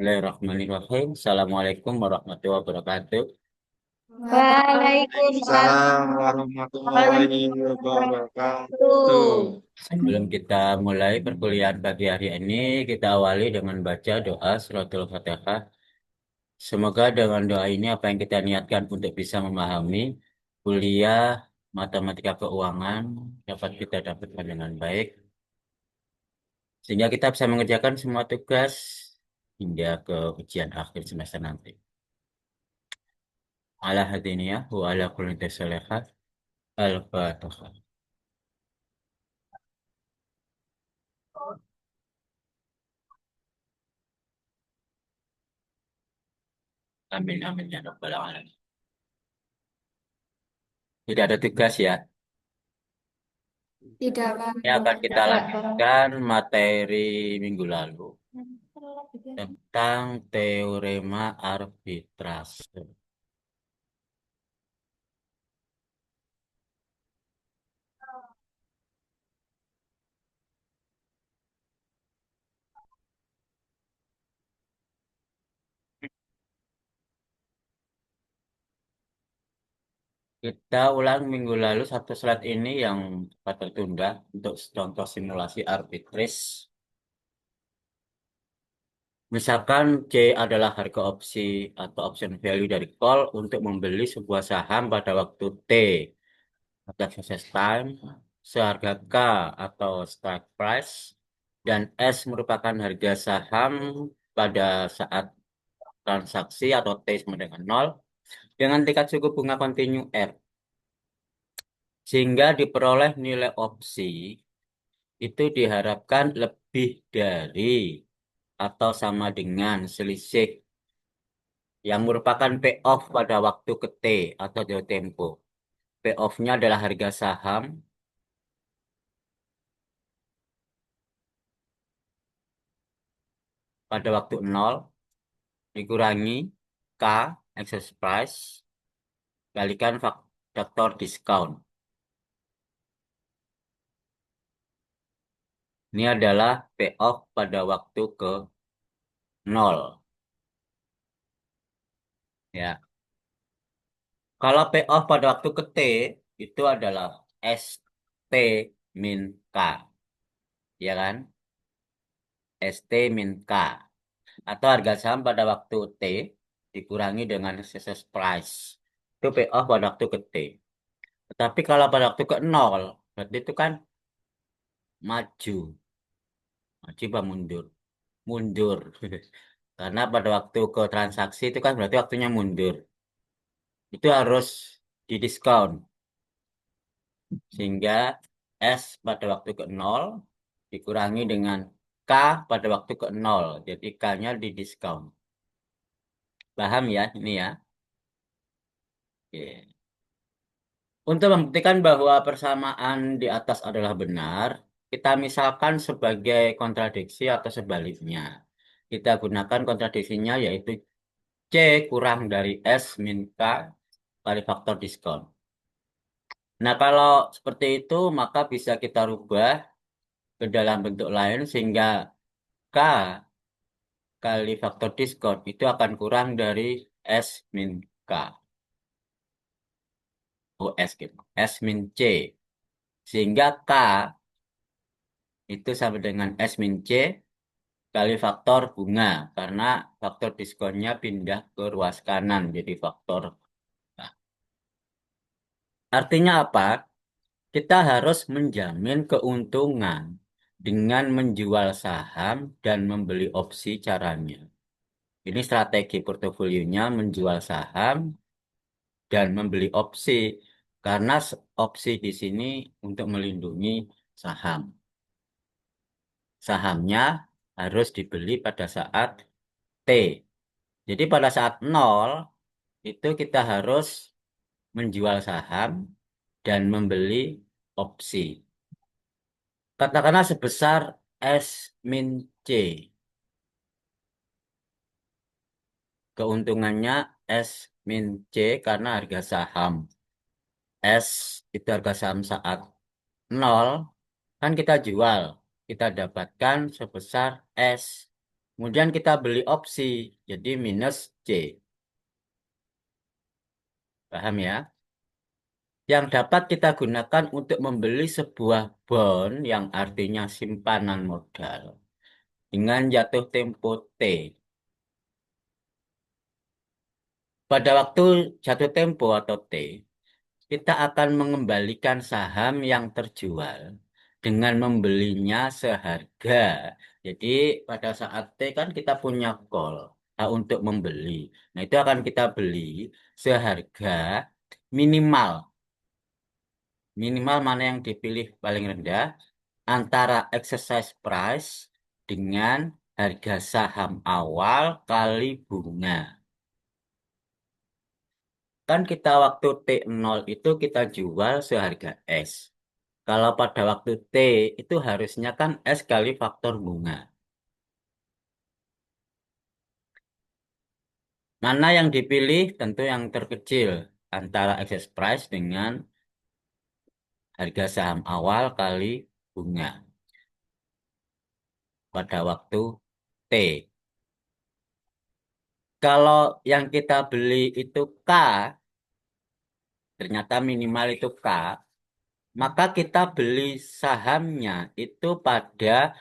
Bismillahirrahmanirrahim. Assalamualaikum warahmatullahi wabarakatuh. Waalaikumsalam Salam warahmatullahi warahmatullahi wabarakatuh. wabarakatuh. Sebelum kita mulai perkuliahan pagi hari ini, kita awali dengan baca doa suratul Fatihah. Semoga dengan doa ini apa yang kita niatkan untuk bisa memahami kuliah matematika keuangan dapat kita dapatkan dengan baik, sehingga kita bisa mengerjakan semua tugas hingga ke ujian akhir semester nanti. Ala hadiniyah wa ala kulli tasalihat. Al-Fatihah. Amin amin ya rabbal alamin. Tidak ada tugas ya. Tidak Ini akan kita apa-apa. lanjutkan materi minggu lalu tentang teorema arbitrase. Kita ulang minggu lalu satu slide ini yang sempat tertunda untuk contoh simulasi arbitrase. Misalkan C adalah harga opsi atau option value dari call untuk membeli sebuah saham pada waktu T atau success time, seharga K atau strike price, dan S merupakan harga saham pada saat transaksi atau T sama dengan 0 dengan tingkat suku bunga kontinu R. Sehingga diperoleh nilai opsi itu diharapkan lebih dari atau sama dengan selisih yang merupakan payoff pada waktu ke T atau jauh tempo. Payoff-nya adalah harga saham pada waktu 0 dikurangi K excess price kalikan faktor diskon. Ini adalah payoff pada waktu ke 0. Ya. Kalau payoff pada waktu ke T itu adalah ST min K. Ya kan? ST min K. Atau harga saham pada waktu T dikurangi dengan sales price. Itu payoff pada waktu ke T. Tetapi kalau pada waktu ke 0, berarti itu kan maju. Maju apa mundur? Mundur. Karena pada waktu ke transaksi itu kan berarti waktunya mundur. Itu harus didiskon. Sehingga S pada waktu ke 0 dikurangi dengan K pada waktu ke 0. Jadi K-nya didiskon. Paham ya ini ya? Oke. Untuk membuktikan bahwa persamaan di atas adalah benar, kita misalkan sebagai kontradiksi atau sebaliknya. Kita gunakan kontradiksinya yaitu C kurang dari S min K kali faktor diskon. Nah, kalau seperti itu, maka bisa kita rubah ke dalam bentuk lain sehingga K kali faktor diskon itu akan kurang dari S min K. Oh, S gitu. S min C. Sehingga K itu sama dengan S min C kali faktor bunga. Karena faktor diskonnya pindah ke ruas kanan. Jadi faktor. Nah, artinya apa? Kita harus menjamin keuntungan dengan menjual saham dan membeli opsi caranya. Ini strategi portofolionya menjual saham dan membeli opsi. Karena opsi di sini untuk melindungi saham. Sahamnya harus dibeli pada saat T. Jadi pada saat 0 itu kita harus menjual saham dan membeli opsi. Katakanlah sebesar S min C. Keuntungannya S min C karena harga saham. S itu harga saham saat 0 kan kita jual. Kita dapatkan sebesar S Kemudian kita beli opsi, jadi minus C. Paham ya? Yang dapat kita gunakan untuk membeli sebuah bond yang artinya simpanan modal dengan jatuh tempo T. Pada waktu jatuh tempo atau T, kita akan mengembalikan saham yang terjual dengan membelinya seharga. Jadi pada saat T kan kita punya call untuk membeli. Nah, itu akan kita beli seharga minimal. Minimal mana yang dipilih paling rendah antara exercise price dengan harga saham awal kali bunga. Kan kita waktu T0 itu kita jual seharga S. Kalau pada waktu T itu harusnya kan S kali faktor bunga. Mana yang dipilih? Tentu yang terkecil antara excess price dengan harga saham awal kali bunga pada waktu T. Kalau yang kita beli itu K, ternyata minimal itu K, maka kita beli sahamnya itu pada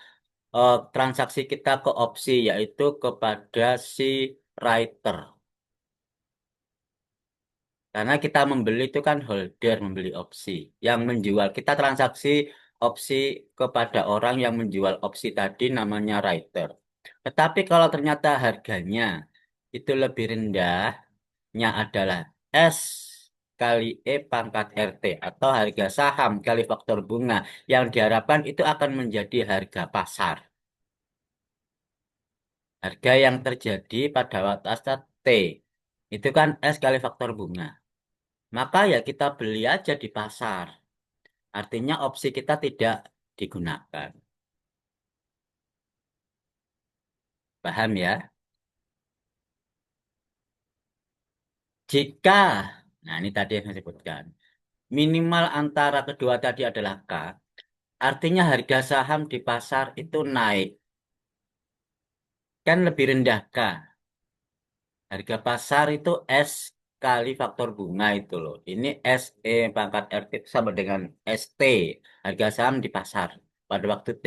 transaksi kita ke opsi, yaitu kepada si writer. Karena kita membeli itu kan holder, membeli opsi. Yang menjual, kita transaksi opsi kepada orang yang menjual opsi tadi namanya writer. Tetapi kalau ternyata harganya itu lebih rendahnya adalah S kali E pangkat RT atau harga saham kali faktor bunga yang diharapkan itu akan menjadi harga pasar. Harga yang terjadi pada waktu T itu kan S kali faktor bunga. Maka ya kita beli aja di pasar. Artinya opsi kita tidak digunakan. Paham ya? Jika, nah ini tadi yang saya sebutkan, minimal antara kedua tadi adalah K, artinya harga saham di pasar itu naik. Kan lebih rendah K. Harga pasar itu S kali faktor bunga itu loh. Ini SE pangkat RT itu sama dengan ST. Harga saham di pasar pada waktu T.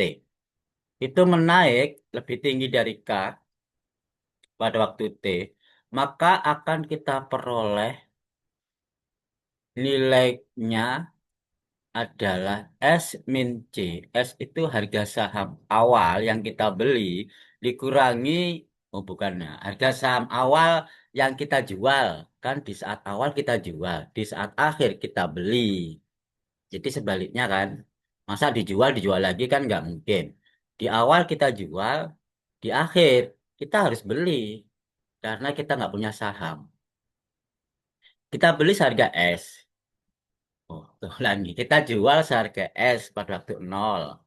Itu menaik lebih tinggi dari K pada waktu T. Maka akan kita peroleh nilainya adalah S min C. S itu harga saham awal yang kita beli dikurangi, oh bukan ya, harga saham awal yang kita jual. Kan di saat awal kita jual, di saat akhir kita beli. Jadi sebaliknya kan, masa dijual, dijual lagi kan nggak mungkin. Di awal kita jual, di akhir kita harus beli karena kita nggak punya saham. Kita beli seharga S. Oh, tuh lagi. Kita jual seharga S pada waktu nol.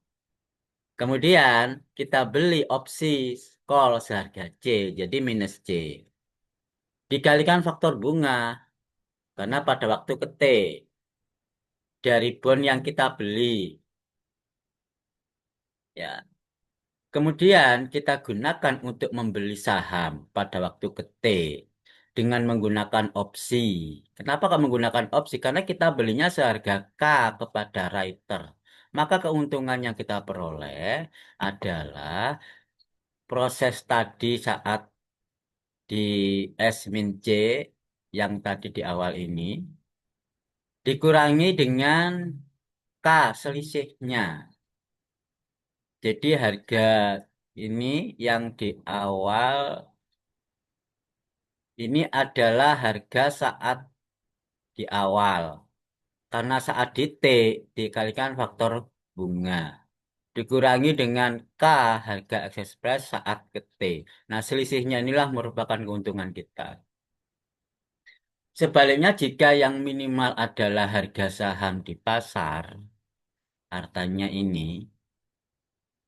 Kemudian kita beli opsi call seharga C, jadi minus C. Dikalikan faktor bunga, karena pada waktu ke T, dari bond yang kita beli. Ya. Kemudian kita gunakan untuk membeli saham pada waktu ke T dengan menggunakan opsi. Kenapa kamu menggunakan opsi? Karena kita belinya seharga K kepada writer. Maka keuntungan yang kita peroleh adalah proses tadi saat di S min C yang tadi di awal ini dikurangi dengan K selisihnya. Jadi harga ini yang di awal ini adalah harga saat di awal. Karena saat di T dikalikan faktor bunga. Dikurangi dengan K harga excess price saat ke T. Nah, selisihnya inilah merupakan keuntungan kita. Sebaliknya jika yang minimal adalah harga saham di pasar, artinya ini,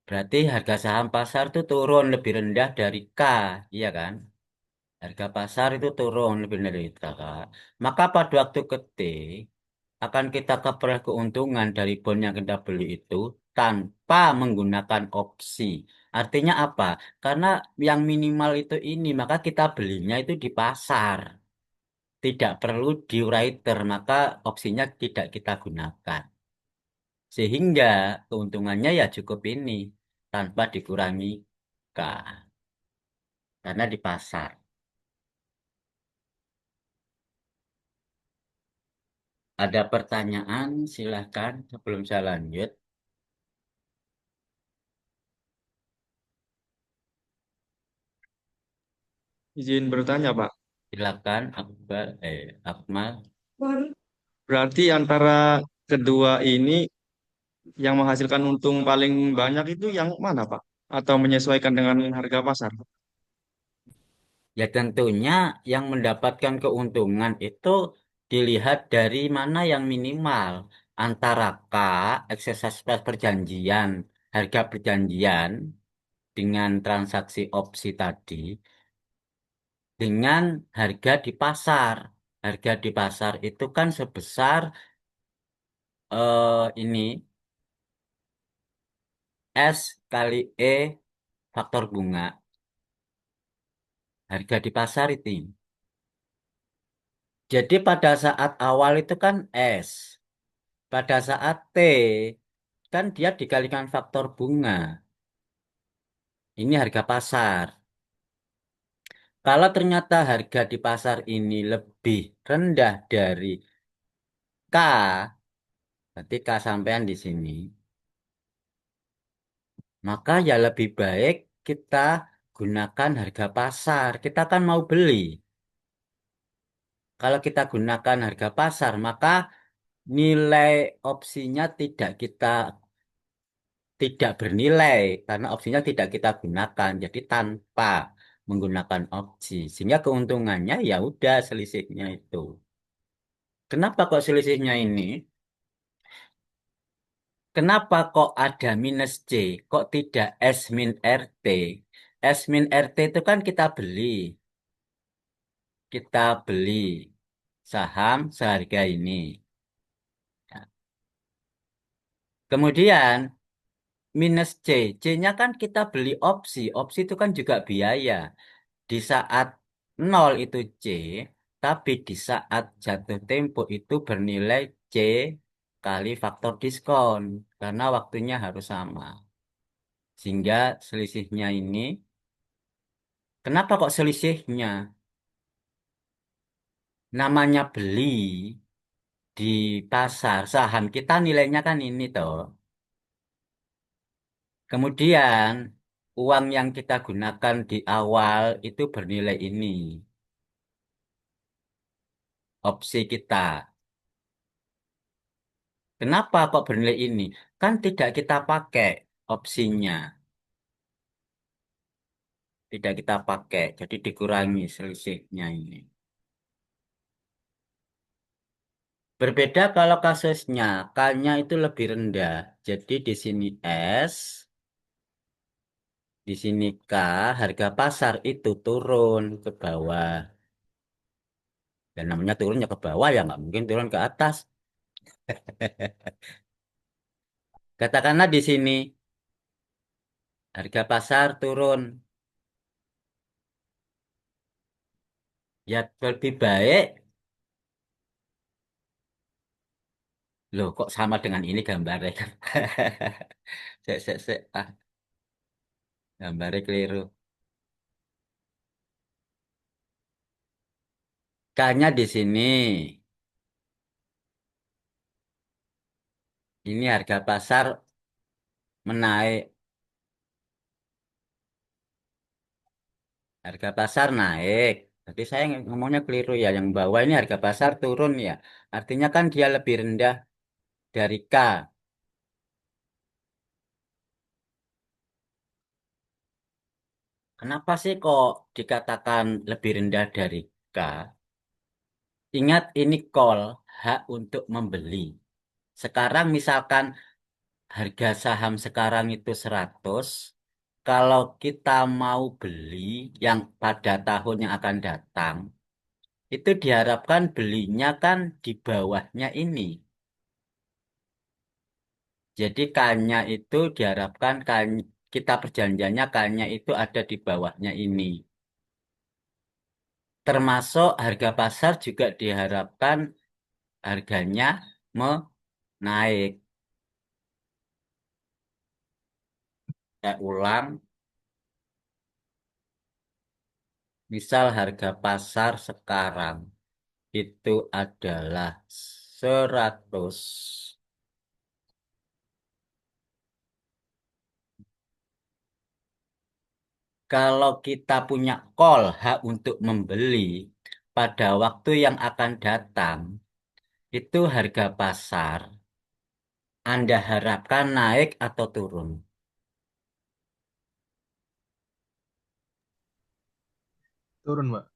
berarti harga saham pasar itu turun lebih rendah dari K, iya kan? Harga pasar itu turun lebih rendah dari K. Maka pada waktu ke T, akan kita peroleh keuntungan dari bond yang kita beli itu tanpa menggunakan opsi. Artinya apa? Karena yang minimal itu ini, maka kita belinya itu di pasar. Tidak perlu di writer, maka opsinya tidak kita gunakan. Sehingga keuntungannya ya cukup ini, tanpa dikurangi K. Karena di pasar. Ada pertanyaan, silahkan sebelum saya lanjut. Izin bertanya, Pak. Silakan, Akmal. Berarti antara kedua ini yang menghasilkan untung paling banyak itu yang mana, Pak? Atau menyesuaikan dengan harga pasar? Ya tentunya yang mendapatkan keuntungan itu dilihat dari mana yang minimal antara K, eksersis perjanjian, harga perjanjian dengan transaksi opsi tadi dengan harga di pasar. Harga di pasar itu kan sebesar ini S kali E faktor bunga. Harga di pasar itu. Jadi pada saat awal itu kan S. Pada saat T, kan dia dikalikan faktor bunga. Ini harga pasar. Kalau ternyata harga di pasar ini lebih rendah dari K, berarti K sampean di sini, maka ya lebih baik kita gunakan harga pasar. Kita kan mau beli. Kalau kita gunakan harga pasar, maka nilai opsinya tidak bernilai karena opsinya tidak kita gunakan. Jadi tanpa menggunakan opsi, sehingga keuntungannya ya udah selisihnya itu. Kenapa kok selisihnya ini? Kenapa kok ada minus C? Kok tidak S min RT? S min RT itu kan kita beli saham seharga ini. Kemudian minus C, C-nya kan kita beli opsi. Opsi itu kan juga biaya. Di saat nol itu C, tapi di saat jatuh tempo itu bernilai C kali faktor diskon. Karena waktunya harus sama. Sehingga selisihnya ini, kenapa kok selisihnya? Namanya beli di pasar, saham kita nilainya kan ini toh. Kemudian uang yang kita gunakan di awal itu bernilai ini, opsi kita. Kenapa kok bernilai ini? Kan tidak kita pakai opsinya, tidak kita pakai, jadi dikurangi selisihnya ini. Berbeda kalau kasusnya, K-nya itu lebih rendah. Jadi di sini S, di sini K, harga pasar itu turun ke bawah. Dan namanya turunnya ke bawah ya nggak mungkin turun ke atas. Katakanlah di sini harga pasar turun. Ya lebih baik. Loh kok sama dengan ini gambarnya kan? Sek. Gambarnya keliru. K-nya di sini. Ini harga pasar menaik. Harga pasar naik. Tapi saya ngomongnya keliru ya. Yang bawah ini harga pasar turun ya. Artinya kan dia lebih rendah dari K. Kenapa sih kok dikatakan lebih rendah dari K? Ingat ini call hak untuk membeli. Sekarang misalkan harga saham sekarang itu 100. Kalau kita mau beli yang pada tahun yang akan datang, itu diharapkan belinya kan di bawahnya ini. Jadi K-nya itu diharapkan K kita perjanjiannya kayaknya itu ada di bawahnya ini. Termasuk harga pasar juga diharapkan harganya menaik. Saya ulang, misal harga pasar sekarang itu adalah 100. Kalau kita punya call hak untuk membeli pada waktu yang akan datang, itu harga pasar Anda harapkan naik atau turun? Turun, Pak.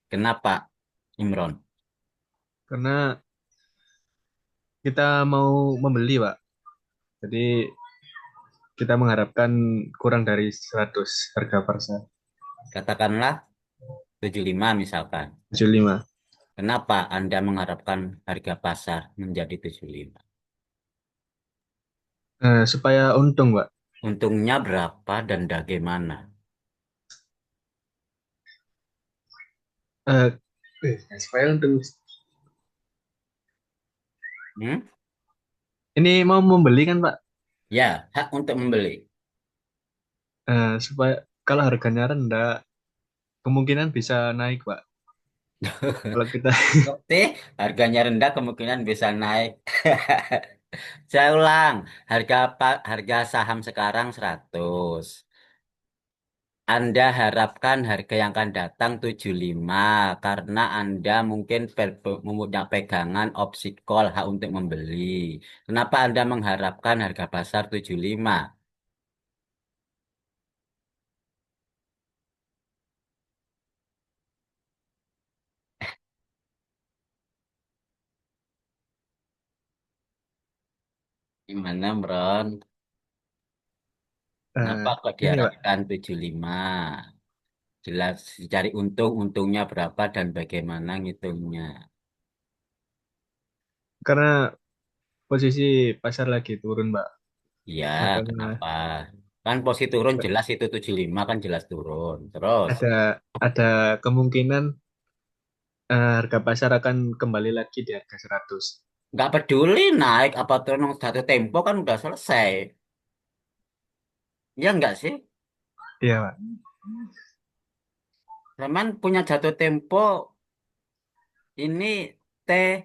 Kenapa, Imron? Karena kita mau membeli, Pak. Jadi kita mengharapkan kurang dari 100 harga pasar. Katakanlah 75 misalkan. 75. Kenapa Anda mengharapkan harga pasar menjadi 75? Supaya untung, Pak. Untungnya berapa dan bagaimana? Eh, supaya untung. Hmm? Ini mau membeli kan, Pak? Ya, hak untuk membeli. Supaya kalau harganya rendah, kemungkinan bisa naik, Pak. Kalau kita Oke, harganya rendah kemungkinan bisa naik. Saya ulang, harga saham sekarang 100. Anda harapkan harga yang akan datang 75 karena Anda mungkin mempunyai pegangan opsi call hak untuk membeli. Kenapa Anda mengharapkan harga pasar 75? Gimana, Bron? Kenapa kok ini, Pak. diharapkan 75? Jelas cari untung, untungnya berapa dan bagaimana ngitungnya. Karena posisi pasar lagi turun, Pak. Iya, Makanya kenapa? Kan posisi turun jelas itu 75 kan jelas turun. Terus, ada kemungkinan harga pasar akan kembali lagi di harga 100. nggak peduli naik apa turun satu tempo kan udah selesai. Ya enggak sih? Iya, Pak. Zaman punya jatuh tempo ini teh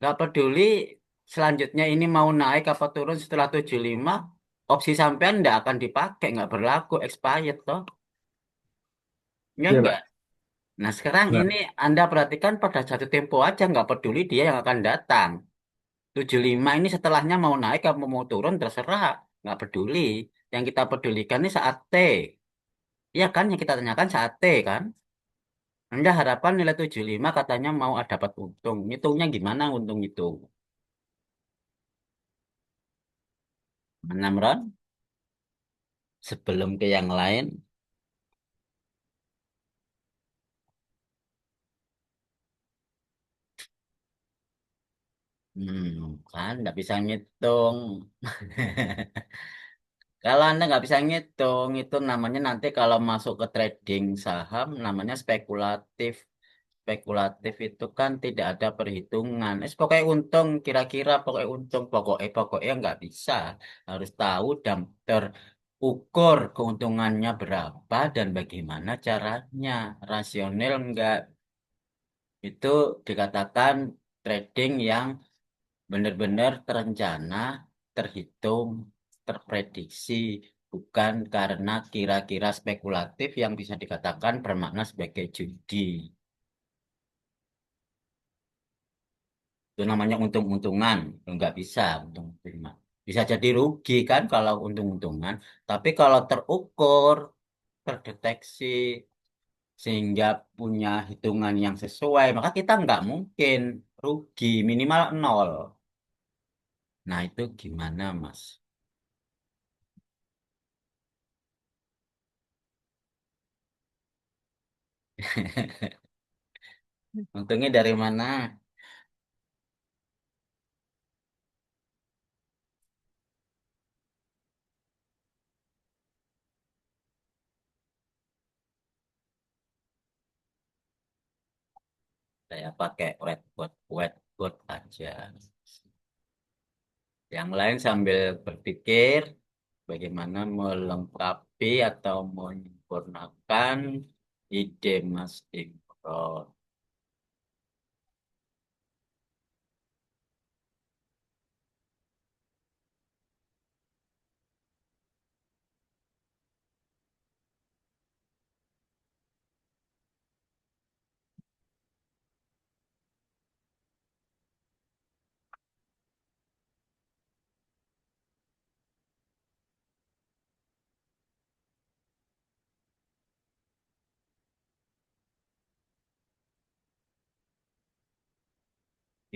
nggak peduli selanjutnya ini mau naik apa turun setelah 75 opsi sampean nggak akan dipakai, nggak berlaku, expired toh. Ya Iya, enggak? Pak. Nah sekarang Benar. ini Anda perhatikan pada jatuh tempo aja nggak peduli dia yang akan datang. 75 ini setelahnya mau naik apa mau turun terserah, nggak peduli. Yang kita pedulikan ini saat T. Iya kan yang kita tanyakan saat T kan? Anda harapan nilai 75 katanya mau ada dapat untung. Hitungnya gimana untung itu? Mana Ron? Sebelum ke yang lain, kan nggak bisa ngitung. Kalau Anda nggak bisa ngitung, itu namanya nanti kalau masuk ke trading saham, namanya spekulatif. Spekulatif itu kan tidak ada perhitungan. Pokoknya untung, kira-kira pokoknya untung, pokoknya nggak bisa. Harus tahu dan terukur keuntungannya berapa dan bagaimana caranya. Rasional nggak. Itu dikatakan trading yang benar-benar terencana, terhitung, terprediksi, bukan karena kira-kira spekulatif yang bisa dikatakan bermakna sebagai judi. Itu namanya untung-untungan. Nggak bisa untung-untungan. Bisa jadi rugi kan kalau untung-untungan. Tapi kalau terukur, terdeteksi, sehingga punya hitungan yang sesuai, maka kita nggak mungkin rugi minimal nol. Nah itu gimana Mas? Untungnya dari mana? Saya pakai whiteboard aja. Yang lain sambil berpikir bagaimana melengkapi atau menyempurnakan ide Mas Imron.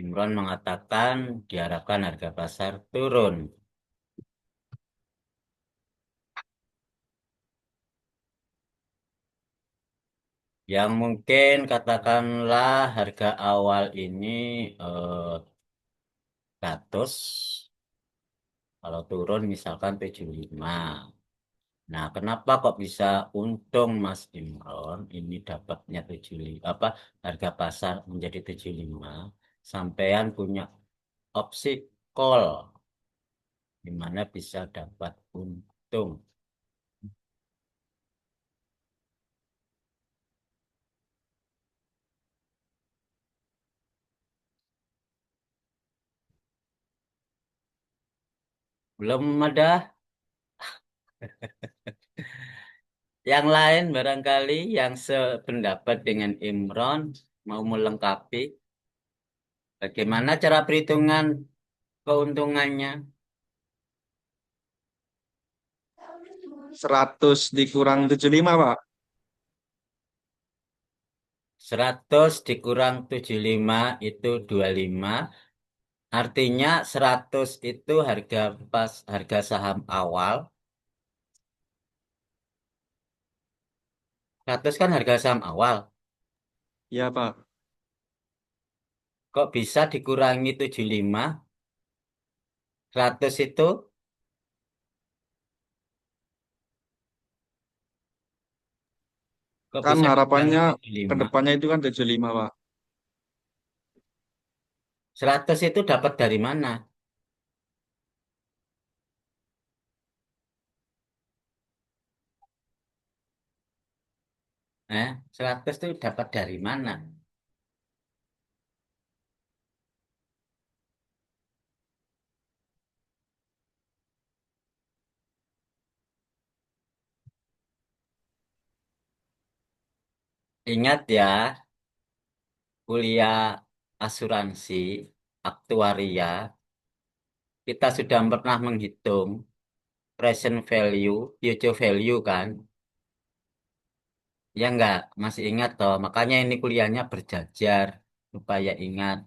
Imron mengatakan diharapkan harga pasar turun. Yang mungkin katakanlah harga awal ini 100, kalau turun misalkan 75. Nah, kenapa kok bisa untung Mas Imron? Ini dapatnya 75, apa harga pasar menjadi 75. Sampean punya opsi call di mana bisa dapat untung. Belum ada yang lain barangkali yang sependapat dengan Imron mau melengkapi bagaimana cara perhitungan keuntungannya. 100 dikurang 75, Pak. 100 dikurang 75 itu 25. Artinya 100 itu harga saham awal. 100 kan harga saham awal. Ya, Pak. Kok bisa dikurangi 75? 100 itu kok Kan bisa dikurangi harapannya ke 75? depannya itu kan 75, Pak. 100 itu dapat dari mana? 100 itu dapat dari mana? Ingat ya, kuliah asuransi, aktuaria, kita sudah pernah menghitung present value, future value kan? Ya enggak, masih ingat toh. Makanya ini kuliahnya berjajar supaya ingat.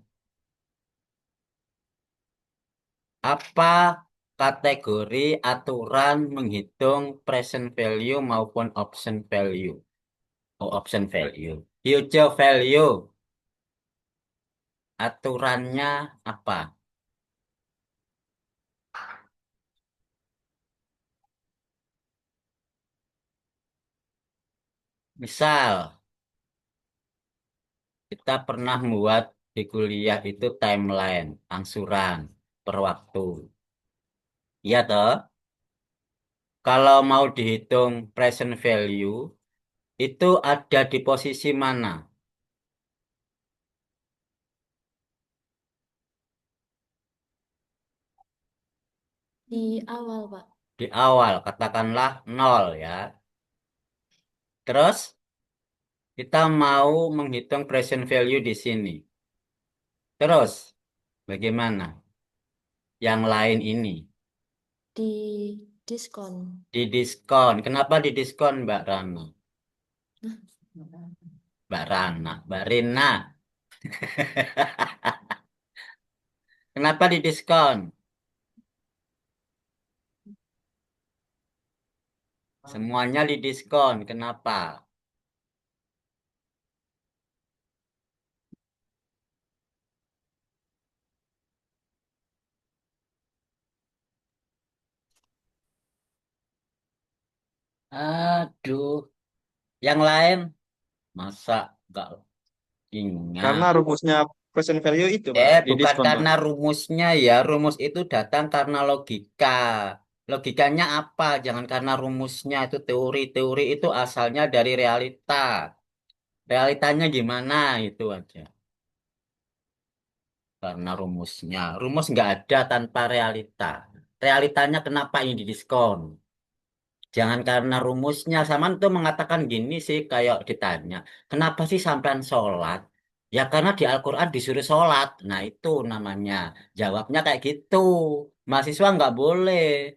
Apa kategori aturan menghitung present value maupun option value? Oh, option value. Future value. Aturannya apa? Misal, kita pernah membuat di kuliah itu timeline, angsuran per waktu. Iya toh? Kalau mau dihitung present value, itu ada di posisi mana? Di awal, Pak. Di awal, katakanlah nol ya. Terus, kita mau menghitung present value di sini. Terus, bagaimana? Yang lain ini, Di diskon. di diskon. Kenapa di diskon, Mbak Rana? Mbak Rana, Mbak Rina. Kenapa di diskon? Semuanya di diskon. Kenapa? Aduh, yang lain masa enggak Ingat. Karena rumusnya present value itu, Pak, di Bukan diskon, Pak. karena rumusnya ya. Rumus itu datang karena logika. Logikanya apa? Jangan karena rumusnya itu teori. Teori itu asalnya dari realita. Realitanya gimana itu aja. Karena rumusnya. Rumus nggak ada tanpa realita. Realitanya kenapa ini didiskon? Jangan karena rumusnya. Sama tuh mengatakan gini sih, kayak ditanya, kenapa sih sampean sholat? Ya karena di Al-Quran disuruh sholat. Nah itu namanya. Jawabnya kayak gitu. Mahasiswa nggak boleh.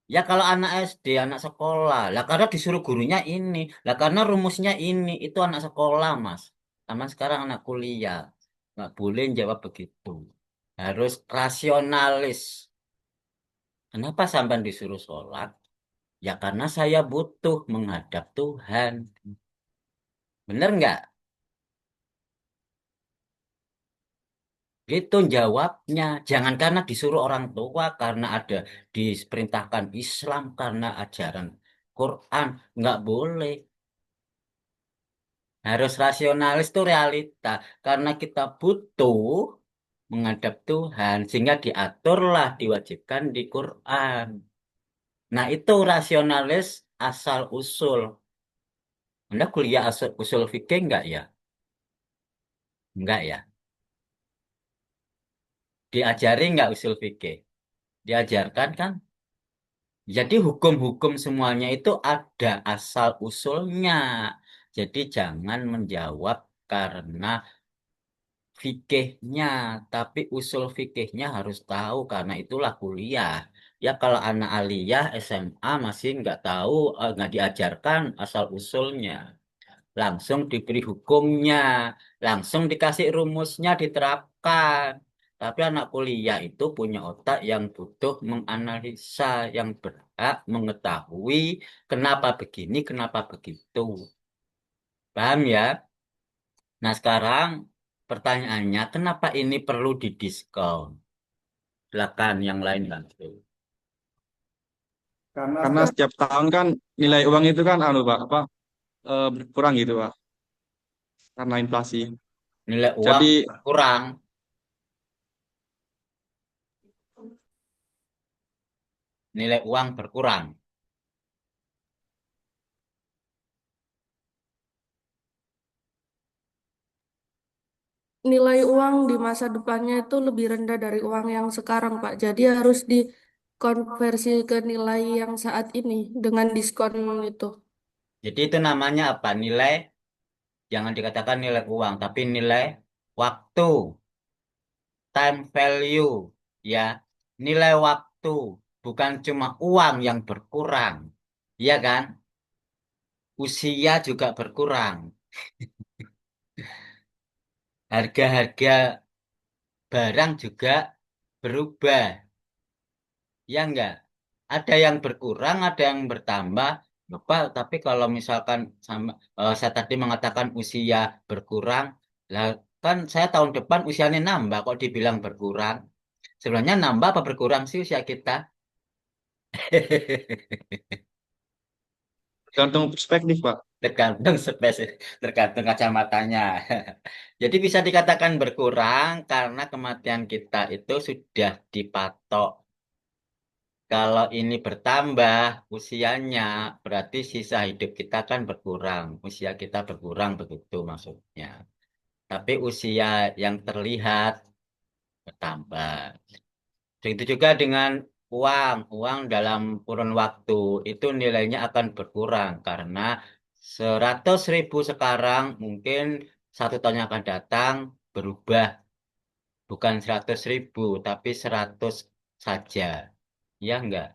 Ya kalau anak SD, anak sekolah. Lah karena disuruh gurunya ini. Lah karena rumusnya ini. Itu anak sekolah, Mas. Sama sekarang anak kuliah. Nggak boleh jawab begitu. Harus rasionalis. Kenapa sampean disuruh sholat? Ya karena saya butuh menghadap Tuhan. Bener nggak? Gitu jawabnya. Jangan karena disuruh orang tua, karena ada diperintahkan Islam, karena ajaran Quran. Nggak boleh. Harus rasionalis itu realita. Karena kita butuh menghadap Tuhan. Sehingga diaturlah, diwajibkan di Quran. Nah itu rasionalis asal usul. Anda kuliah asal usul fikih nggak ya? Enggak ya? Diajari nggak usul fikih? Diajarkan kan? Jadi hukum-hukum semuanya itu ada asal usulnya. Jadi jangan menjawab karena fikihnya, tapi usul fikihnya harus tahu karena itulah kuliah. Ya kalau anak aliyah SMA masih nggak tahu, nggak diajarkan asal usulnya. Langsung diberi hukumnya, langsung dikasih rumusnya diterapkan. Tapi anak kuliah itu punya otak yang butuh menganalisa, yang berhak mengetahui kenapa begini, kenapa begitu. Paham ya? Nah sekarang pertanyaannya, kenapa ini perlu didiskon? Silakan yang lain bantu. Karena setiap tahun kan nilai uang itu kan anu, Pak, apa berkurang gitu, Pak, karena inflasi. Nilai uang Jadi kurang, nilai uang berkurang. Nilai uang di masa depannya itu lebih rendah dari uang yang sekarang, Pak. Jadi harus dikonversi ke nilai yang saat ini dengan diskon itu. Jadi itu namanya apa? Nilai, jangan dikatakan nilai uang, tapi nilai waktu, time value, ya. Nilai waktu, bukan cuma uang yang berkurang, ya kan? Usia juga berkurang. Harga-harga barang juga berubah, ya enggak? Ada yang berkurang, ada yang bertambah. Bapak, tapi kalau misalkan sama saya tadi mengatakan usia berkurang, lah kan saya tahun depan usianya nambah kok dibilang berkurang. Sebenarnya nambah apa berkurang sih usia kita? tergantung perspektif, Pak. Tergantung spesies, tergantung kacamatanya. Jadi bisa dikatakan berkurang karena kematian kita itu sudah dipatok. Kalau ini bertambah usianya, berarti sisa hidup kita kan berkurang. Usia kita berkurang begitu maksudnya. Tapi usia yang terlihat bertambah. Begitu juga dengan uang. Uang dalam kurun waktu itu nilainya akan berkurang karena 100.000 sekarang mungkin 1 tahun yang akan datang berubah. Bukan 100.000, tapi 100 saja. Ya enggak?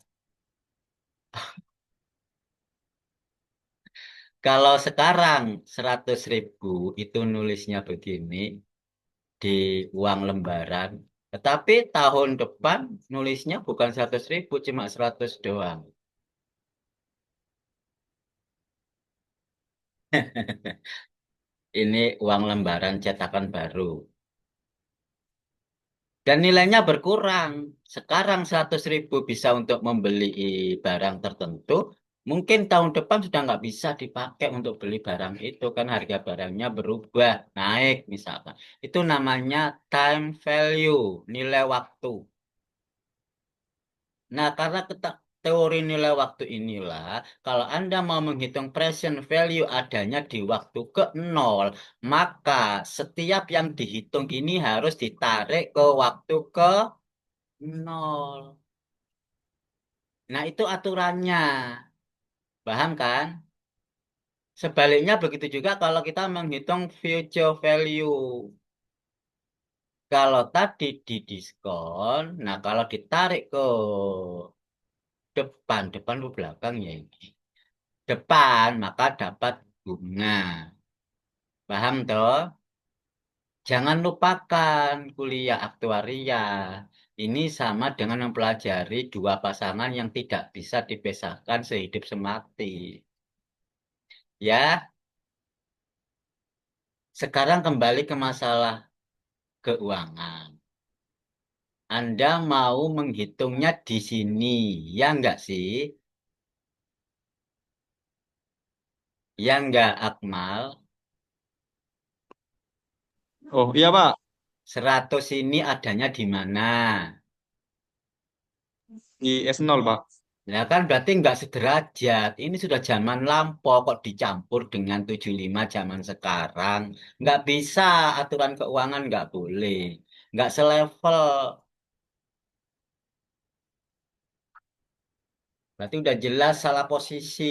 Kalau sekarang 100.000 itu nulisnya begini di uang lembaran. Tetapi tahun depan nulisnya bukan 100.000, cuma 100 doang. Ini uang lembaran cetakan baru. Dan nilainya berkurang. Sekarang 100.000 bisa untuk membeli barang tertentu. Mungkin tahun depan sudah nggak bisa dipakai untuk beli barang itu kan harga barangnya berubah, naik misalkan. Itu namanya time value, nilai waktu. Nah, karena teori nilai waktu inilah, kalau Anda mau menghitung present value adanya di waktu ke nol, maka setiap yang dihitung ini harus ditarik ke waktu ke nol. Nah, itu aturannya. Paham kan? Sebaliknya begitu juga kalau kita menghitung future value. Kalau tadi di diskon, nah kalau ditarik ke depan, depan ke belakang ya ini. Depan, maka dapat bunga. Paham toh? Jangan lupakan kuliah aktuaria. Ini sama dengan mempelajari dua pasangan yang tidak bisa dipisahkan sehidup semati. Ya, sekarang kembali ke masalah keuangan. Anda mau menghitungnya di sini, ya enggak sih? Ya enggak, Akmal. Oh iya Pak, 100 ini adanya di mana? di S0 Pak. Nah kan berarti enggak sederajat. Ini sudah zaman lampau kok dicampur dengan 75 zaman sekarang. Enggak bisa, aturan keuangan enggak boleh. Enggak selevel. Berarti udah jelas salah posisi.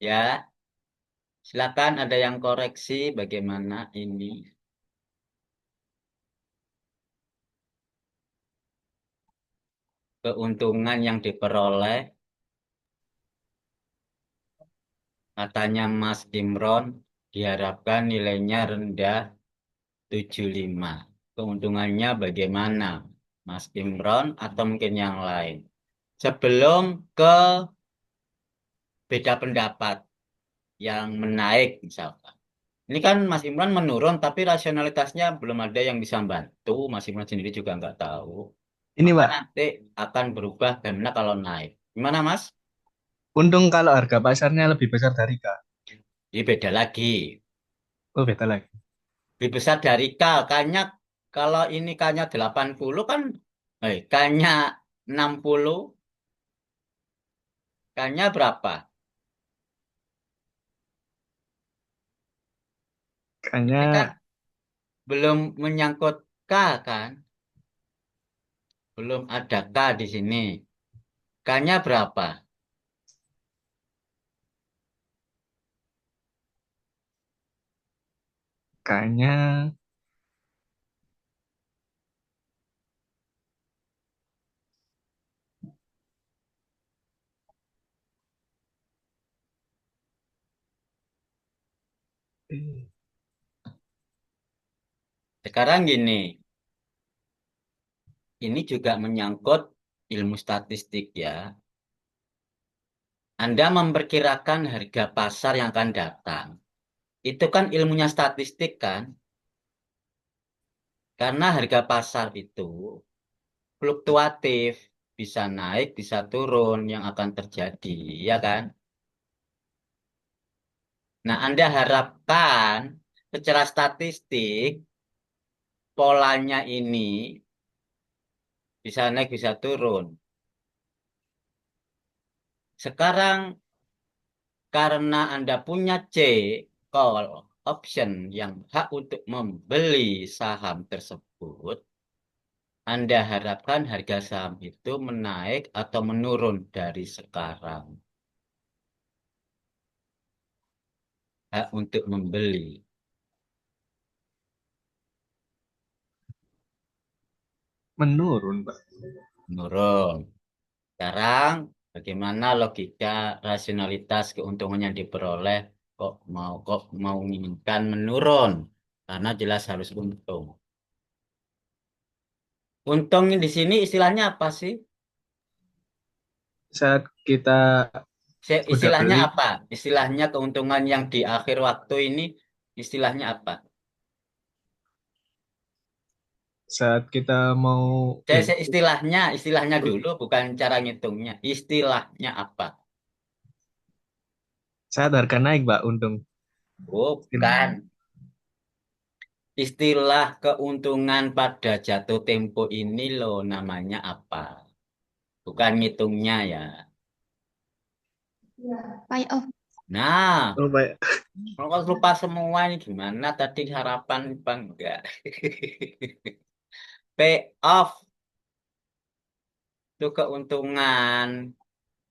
Ya, silakan ada yang koreksi bagaimana ini. Keuntungan yang diperoleh, katanya Mas Imron, diharapkan nilainya rendah 75. Keuntungannya bagaimana? Mas Imron atau mungkin yang lain? Sebelum ke beda pendapat yang menaik misalkan. Ini kan Mas Imran menurun, tapi rasionalitasnya belum ada yang bisa bantu. Mas Imran sendiri juga nggak tahu. Ini Maka Pak, nanti akan berubah bagaimana kalau naik. Gimana Mas? untung kalau harga pasarnya lebih besar dari K. Ini beda lagi. Oh, beda lagi. Lebih besar dari K. Kanya kalau ini K-nya 80 kan, K-nya 60, K-nya berapa? Kayaknya, Ini kan belum menyangkut K kan? Belum ada K di sini. K-nya berapa? kayaknya, Sekarang gini, ini juga menyangkut ilmu statistik ya. Anda memperkirakan harga pasar yang akan datang. Itu kan ilmunya statistik kan? Karena harga pasar itu fluktuatif, bisa naik, bisa turun yang akan terjadi, ya kan? Nah, Anda harapkan secara statistik polanya ini bisa naik, bisa turun. Sekarang karena Anda punya call option yang hak untuk membeli saham tersebut, Anda harapkan harga saham itu menaik atau menurun dari sekarang. Hak untuk membeli. menurun, Pak. Menurun. Sekarang bagaimana logika rasionalitas keuntungan yang diperoleh kok mau menginginkan menurun karena jelas harus untung. Untung di sini istilahnya apa sih? Saat kita udah Istilahnya beli, apa? Istilahnya keuntungan yang di akhir waktu ini istilahnya apa? Saat kita mau Istilahnya dulu, bukan cara ngitungnya. Istilahnya apa? saat harga naik, Pak, untung. Bukan. Istilah keuntungan pada jatuh tempo ini loh namanya apa? Bukan ngitungnya ya. Payoff. Nah, Oh, Pak. kalau lupa semua ini gimana tadi harapan Bang? Enggak. Payoff itu keuntungan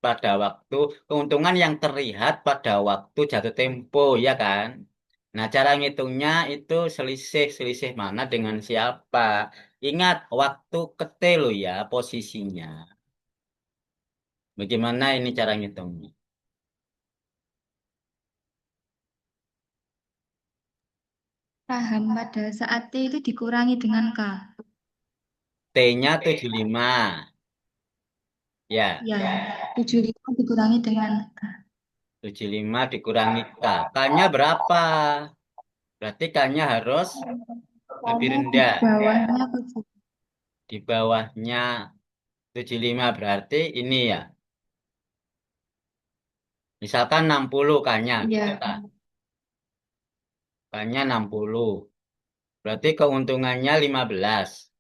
pada waktu, keuntungan yang terlihat pada waktu jatuh tempo, ya kan? Nah, cara ngitungnya itu selisih mana dengan siapa. Ingat, waktu keté lo ya posisinya. Bagaimana ini cara ngitungnya? Saham pada saat T itu dikurangi dengan K. T-nya 75. Ya, Ya, 75 dikurangi dengan K. 75 dikurangi K. K-nya berapa? Berarti K-nya harus lebih Karena di rendah. bawahnya 7. Di bawahnya 75 berarti ini ya. Misalkan 60 K-nya. Ya, K-nya 60. Berarti keuntungannya 15.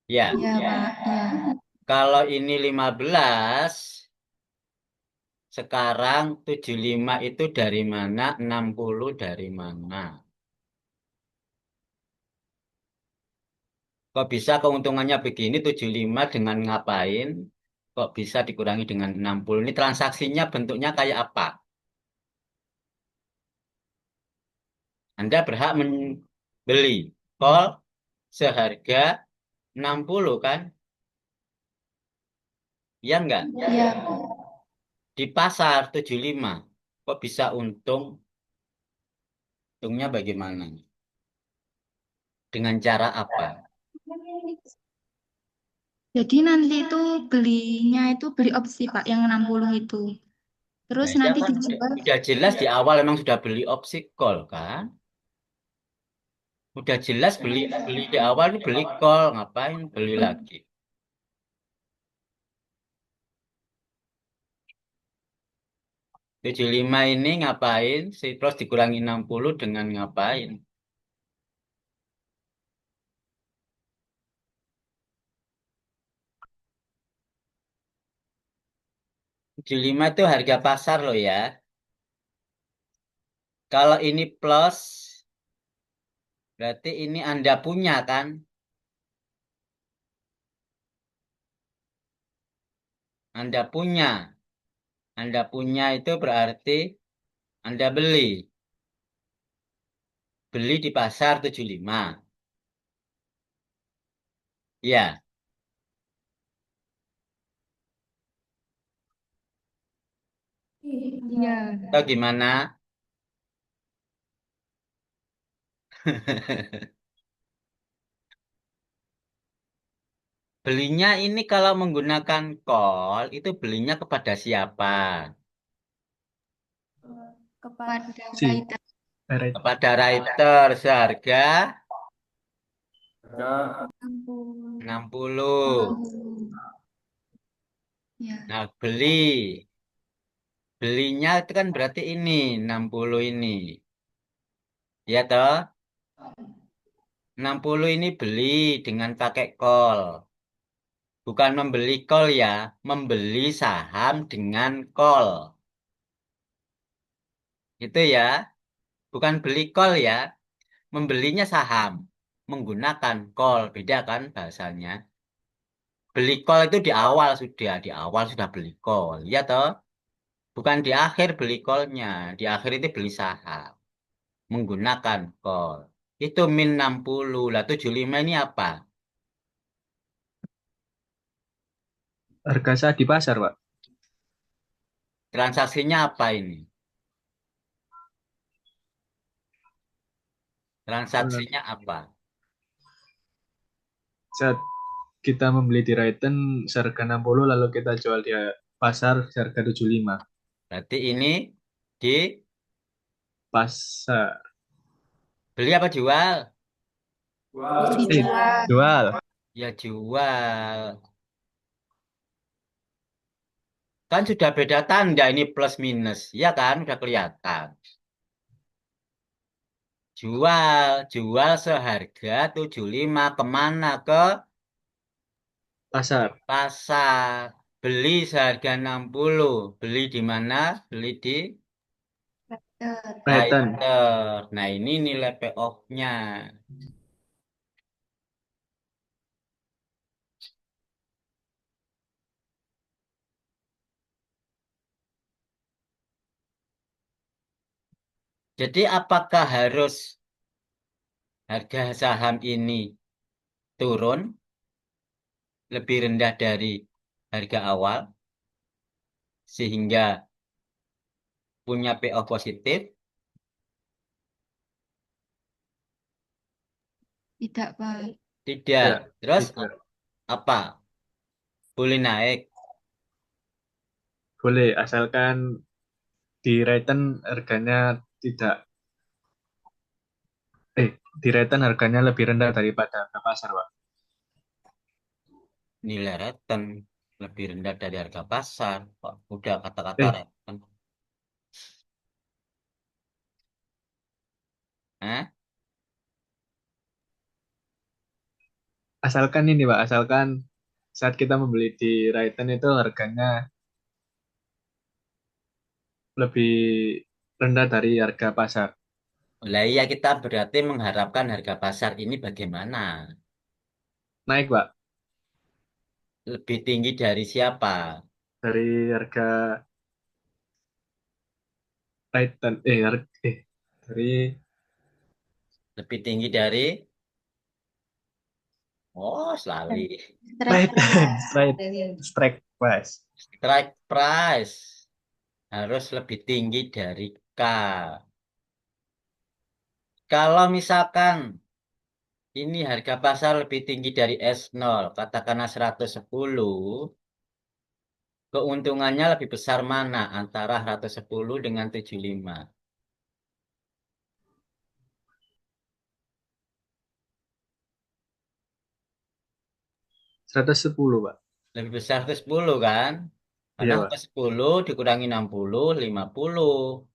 Ya, ya Pak, ya. kalau ini 15, sekarang 75 itu dari mana? 60 dari mana? Kok bisa keuntungannya begini 75 dengan ngapain? Kok bisa dikurangi dengan 60? Ini transaksinya bentuknya kayak apa? Anda berhak membeli call seharga 60 kan? Iya enggak? Ya, Di pasar 75. Kok bisa untung? Untungnya bagaimana? Dengan cara apa? jadi nanti itu belinya itu beli opsi Pak yang 60 itu. Terus Nah, iya nanti kan dijual. udah jelas di awal memang sudah beli opsi call kan? Udah jelas beli beli di awal itu beli call, ngapain beli lagi? 75 ini ngapain? Si terus dikurangi 60 dengan ngapain? 75 itu harga pasar loh ya. Kalau ini plus, berarti ini Anda punya kan? Anda punya. Anda punya itu berarti Anda beli. Beli di pasar 75. Ya, Ya, atau gimana? Belinya ini kalau menggunakan call, itu belinya kepada siapa? kepada Si, writer. right. Kepada writer seharga 60. 60. Ya, Nah, belinya itu kan berarti ini 60 ini. Ya toh? 60 ini beli dengan pakai call. Bukan membeli call ya, membeli saham dengan call. Itu ya, bukan beli call ya, membelinya saham menggunakan call. Beda kan bahasanya? Beli call itu di awal sudah beli call. Ya toh? Bukan di akhir beli callnya, di akhir itu beli saham menggunakan call. Itu min 60 lah 75 ini apa? Harga saat di pasar, Pak. Transaksinya apa ini? Eh, Transaksinya apa? Saat kita membeli di Raiten seharga 60 lalu kita jual di pasar seharga 75. Berarti ini di Pasar. beli apa jual? Eh, Dijual. jual. Ya jual. Kan sudah beda tanda ini plus minus. Ya kan, udah kelihatan. Jual, jual seharga 75 kemana? Ke Pasar. pasar. Beli seharga 60. Beli di mana? Beli di Raiten. writer. Nah, ini nilai payoff-nya. Jadi apakah harus harga saham ini turun lebih rendah dari harga awal sehingga punya payoff positif? Tidak, Pak. Tidak. Ya, Terus tidak. apa? Boleh naik. Boleh, asalkan di Raiten harganya tidak, di Raiten harganya lebih rendah daripada harga pasar, Pak. Nilai return lebih rendah dari harga pasar. Kok udah kata-kata Eh, return. Hah? asalkan ini, Pak, asalkan saat kita membeli di Raiten itu harganya lebih rendah dari harga pasar. Lah iya kita berarti mengharapkan harga pasar ini bagaimana? Naik, Pak, Lebih tinggi dari siapa? dari harga Raiten, dari Lebih tinggi dari oh selalu Strike Raiten, price. strike price. strike price harus lebih tinggi dari K. Kalau misalkan ini harga pasar lebih tinggi dari S0, katakanlah 110, keuntungannya lebih besar mana antara 110 dengan 75? 110, Pak. Lebih besar 110 kan? Karena Iya, Pak. 110 dikurangi 60, 50.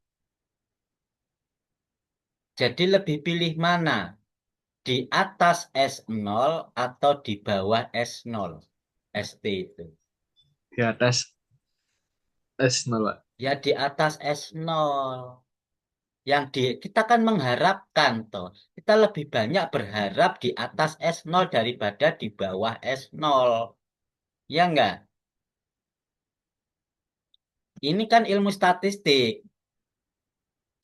Jadi lebih pilih mana? Di atas S0 atau di bawah S0? ST itu. Di atas S0, Pak. Ya di atas S0. Kita kan mengharapkan toh. Kita lebih banyak berharap di atas S0 daripada di bawah S0. Ya enggak? Ini kan ilmu statistik.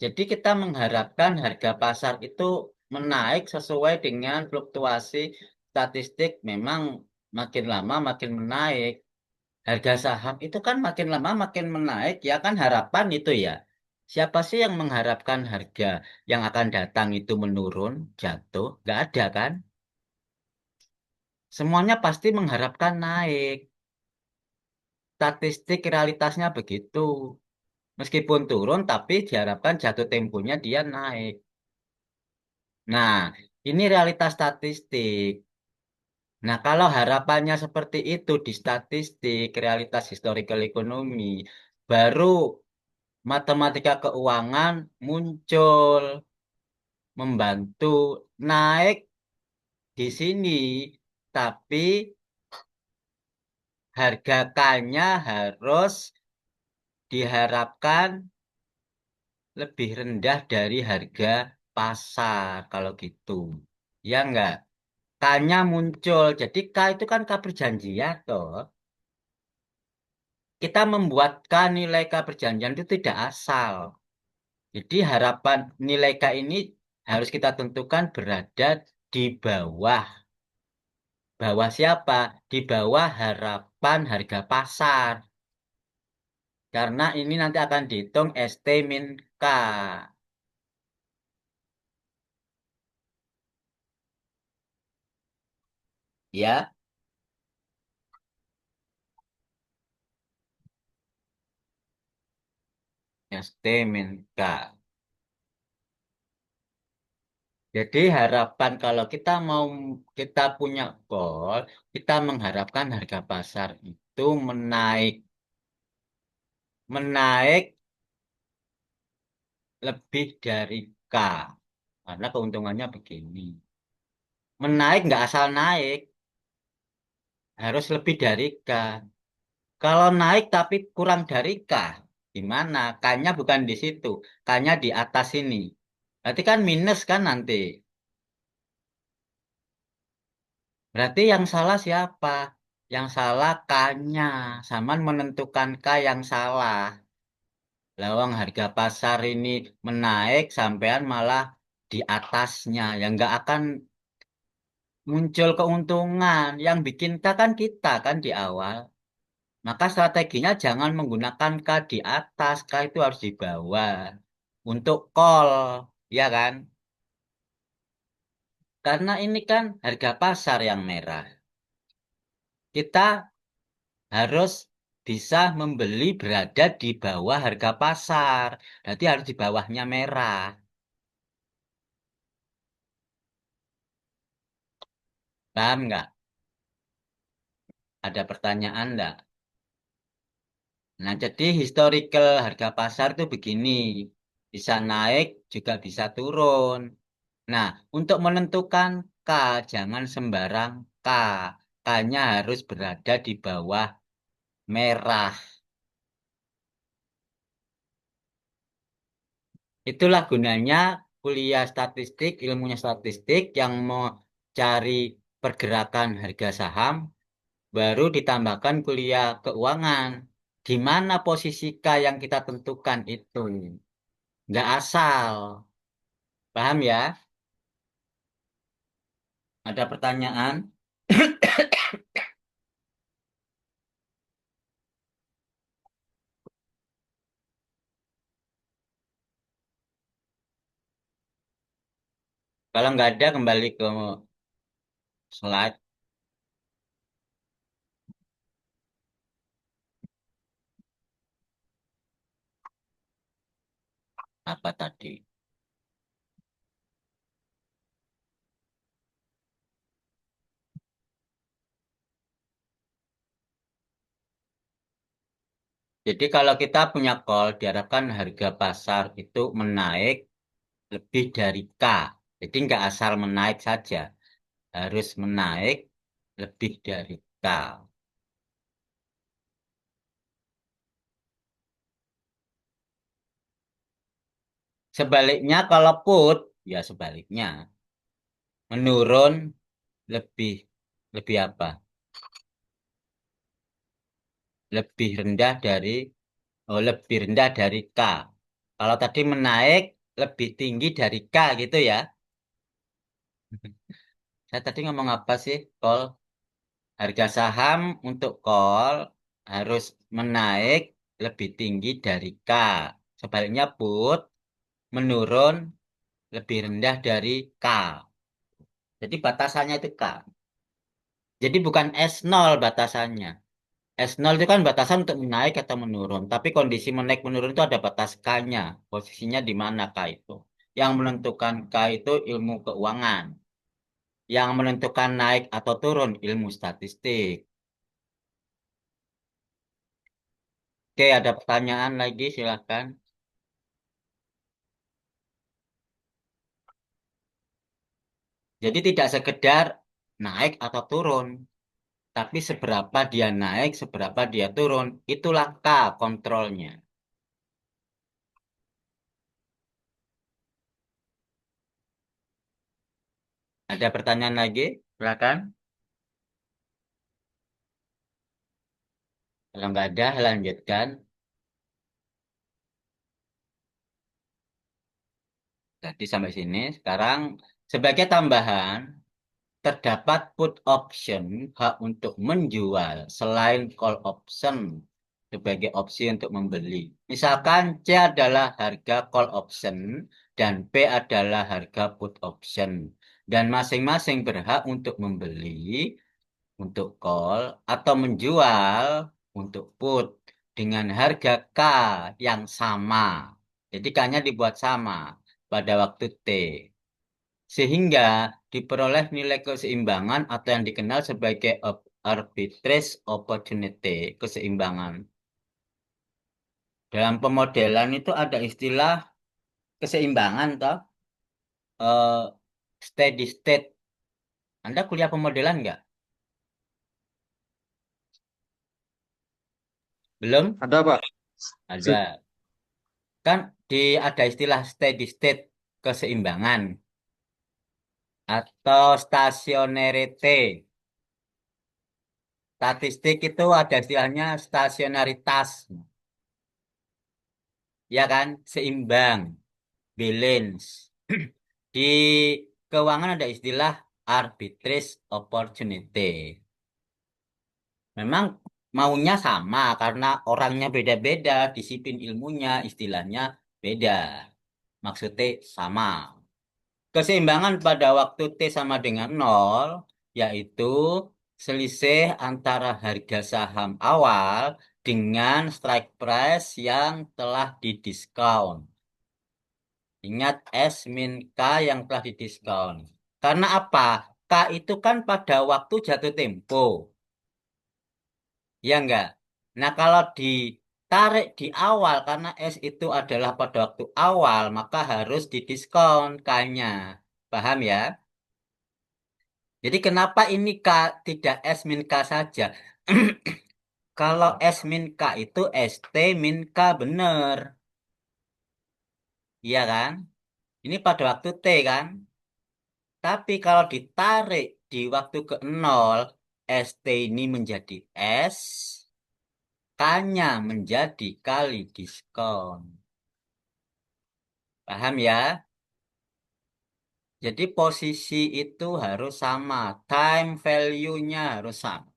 Jadi kita mengharapkan harga pasar itu menaik sesuai dengan fluktuasi statistik. Memang makin lama makin menaik. Harga saham itu kan makin lama makin menaik. Ya kan harapan itu ya. Siapa sih yang mengharapkan harga yang akan datang itu menurun, jatuh? Nggak ada kan? Semuanya pasti mengharapkan naik. Statistik realitasnya begitu. Meskipun turun, tapi diharapkan jatuh temponya dia naik. Nah, ini realitas statistik. Nah, kalau harapannya seperti itu di statistik, realitas historical ekonomi, baru matematika keuangan muncul, membantu naik di sini. Tapi harga K-nya harus diharapkan lebih rendah dari harga pasar kalau gitu. Ya enggak? K-nya muncul. Jadi K itu kan K perjanjian toh. Kita membuatkan nilai K perjanjian itu tidak asal. Jadi harapan nilai K ini harus kita tentukan berada di bawah. Bawah siapa? Di bawah harapan harga pasar. Karena ini nanti akan dihitung ST min K. Ya, ST min K. Jadi harapan kalau kita punya call, kita mengharapkan harga pasar itu menaik, menaik lebih dari K. Karena keuntungannya begini. Menaik nggak asal naik, harus lebih dari K. Kalau naik tapi kurang dari K, gimana? K-nya bukan di situ, K-nya di atas ini. Berarti kan minus kan nanti. Berarti yang salah siapa? Yang salah K-nya. Saman menentukan K yang salah. Lawang harga pasar ini menaik, sampean malah di atasnya. Yang nggak akan muncul keuntungan. Yang bikin K kan kita kan di awal. Maka strateginya jangan menggunakan K di atas, K itu harus di bawah. Untuk call, ya kan? Karena ini kan harga pasar yang merah. Kita harus bisa membeli berada di bawah harga pasar. Berarti harus di bawahnya merah. Paham nggak? Ada pertanyaan nggak? Nah, jadi historical harga pasar itu begini. Bisa naik, juga bisa turun. Nah, untuk menentukan K, jangan sembarang K. K-nya harus berada di bawah merah. Itulah gunanya kuliah statistik, ilmunya statistik yang mau cari pergerakan harga saham, baru ditambahkan kuliah keuangan. Di mana posisi K yang kita tentukan itu? Nggak asal. Paham ya? Ada pertanyaan? Kalau nggak ada, kembali ke slide. Apa tadi? Jadi kalau kita punya call, diharapkan harga pasar itu menaik lebih dari K. Jadi nggak asal menaik saja, harus menaik lebih dari K. Sebaliknya kalau put, ya sebaliknya. Menurun lebih, lebih apa? Lebih rendah dari, oh lebih rendah dari K. Kalau tadi menaik lebih tinggi dari K gitu ya. Saya tadi ngomong apa sih? Call. Harga saham untuk call harus menaik lebih tinggi dari K. Sebaliknya put menurun lebih rendah dari K. Jadi batasannya itu K. Jadi bukan S0 batasannya. S0 itu kan batasan untuk menaik atau menurun. Tapi kondisi menaik menurun itu ada batas K-nya. Posisinya di mana K itu. Yang menentukan K itu ilmu keuangan. Yang menentukan naik atau turun ilmu statistik. Oke, ada pertanyaan lagi silakan. Jadi tidak sekedar naik atau turun, tapi seberapa dia naik, seberapa dia turun, itulah K kontrolnya. Ada pertanyaan lagi? Silakan. Kalau nggak ada, lanjutkan. Tadi sampai sini. Sekarang sebagai tambahan, terdapat put option, hak untuk menjual selain call option sebagai opsi untuk membeli. Misalkan C adalah harga call option dan P adalah harga put option. Dan masing-masing berhak untuk membeli untuk call atau menjual untuk put dengan harga K yang sama. Jadi K-nya dibuat sama pada waktu T. Sehingga diperoleh nilai keseimbangan atau yang dikenal sebagai arbitrage opportunity, keseimbangan. Dalam pemodelan itu ada istilah keseimbangan toh, eh, steady state. Anda kuliah pemodelan nggak? Belum? Ada, Pak. Ada. Kan ada istilah steady state, keseimbangan atau stationarity. Statistik itu ada istilahnya stasionaritas, ya kan? Seimbang, balance. Di keuangan ada istilah arbitrage opportunity. Memang maunya sama karena orangnya beda-beda, disiplin ilmunya, istilahnya beda. Maksudnya sama. Keseimbangan pada waktu T sama dengan 0, yaitu selisih antara harga saham awal dengan strike price yang telah didiskon. Ingat S min K yang telah didiskon. Karena apa? K itu kan pada waktu jatuh tempo. Ya enggak? Nah, kalau ditarik di awal, karena S itu adalah pada waktu awal, maka harus didiskon K-nya. Paham ya? Jadi kenapa ini K tidak S min K saja? Kalau S min K itu ST min K benar. Iya kan? Ini pada waktu T kan? Tapi kalau ditarik di waktu ke 0, ST ini menjadi S, K-nya menjadi kali diskon. Paham ya? Jadi posisi itu harus sama, time value-nya harus sama.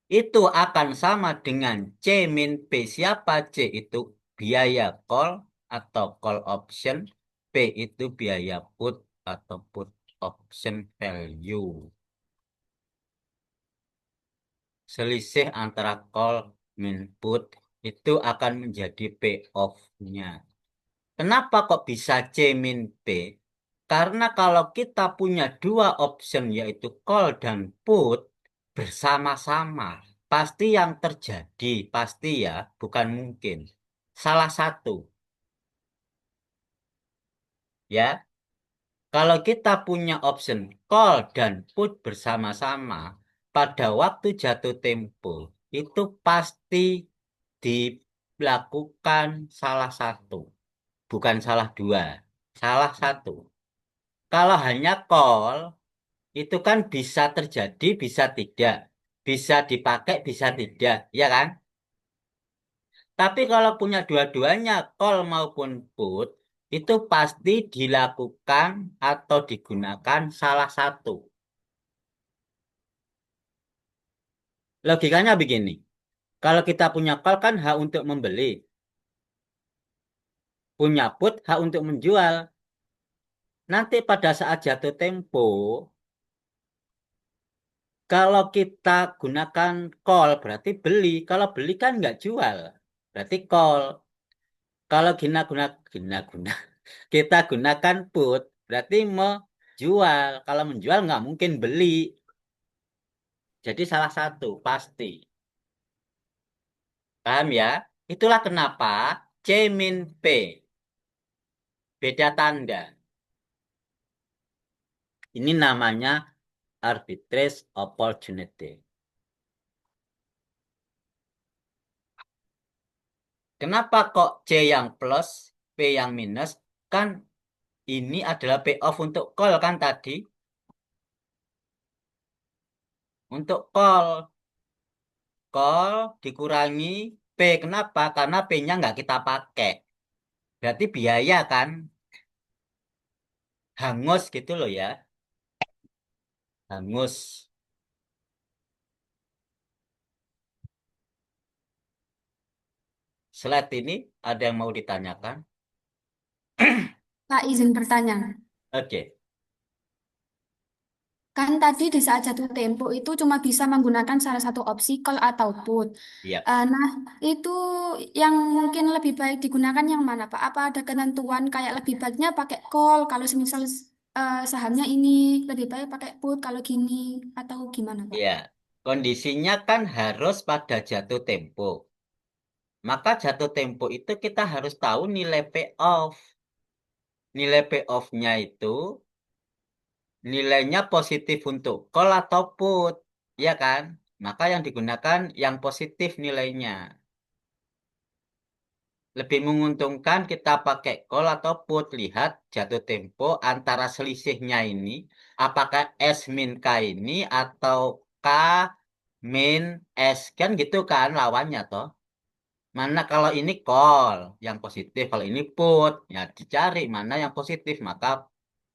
Itu akan sama dengan C min P. Siapa C itu? Biaya call atau call option. P itu biaya put atau put option value. Selisih antara call min put itu akan menjadi payoff-nya. Kenapa kok bisa C min P? Karena kalau kita punya dua option yaitu call dan put bersama-sama, pasti yang terjadi, pasti ya, bukan mungkin. Salah satu, ya. Kalau kita punya option call dan put bersama-sama, pada waktu jatuh tempo, itu pasti dilakukan salah satu, bukan salah dua, salah satu. Kalau hanya call, itu kan bisa terjadi, bisa tidak. Bisa dipakai, bisa tidak. Ya kan? Tapi kalau punya dua-duanya, call maupun put, itu pasti dilakukan atau digunakan salah satu. Logikanya begini. Kalau kita punya call kan hak untuk membeli. Punya put hak untuk menjual. Nanti pada saat jatuh tempo, kalau kita gunakan call berarti beli. Kalau beli kan nggak jual. Berarti call. Kalau guna kita gunakan put berarti menjual. Kalau menjual nggak mungkin beli. Jadi salah satu pasti. Paham ya? Itulah kenapa C min P. Beda tanda. Ini namanya arbitrage opportunity. Kenapa kok C yang plus, P yang minus? Kan ini adalah payoff untuk call kan tadi. Untuk call dikurangi P. Kenapa? Karena P-nya nggak kita pakai. Berarti biaya kan? Hangus gitu loh ya. Hangus. Slide ini ada yang mau ditanyakan? Pak, izin bertanya. Oke. Kan tadi di saat jatuh tempo itu cuma bisa menggunakan salah satu opsi call atau put. Ya, Nah, itu yang mungkin lebih baik digunakan yang mana, Pak? Apa ada ketentuan kayak lebih baiknya pakai call kalau semisal sahamnya ini lebih baik pakai put kalau gini atau gimana, Pak? ya. Kondisinya kan harus pada jatuh tempo. Maka jatuh tempo itu kita harus tahu nilai payoff. Nilai payoff-nya itu nilainya positif untuk call atau put, ya kan? Maka yang digunakan yang positif nilainya. Lebih menguntungkan kita pakai call atau put. Lihat jatuh tempo antara selisihnya ini, apakah S min K ini atau K min S, kan gitu kan lawannya toh. Mana kalau ini call yang positif, kalau ini put, ya dicari mana yang positif, maka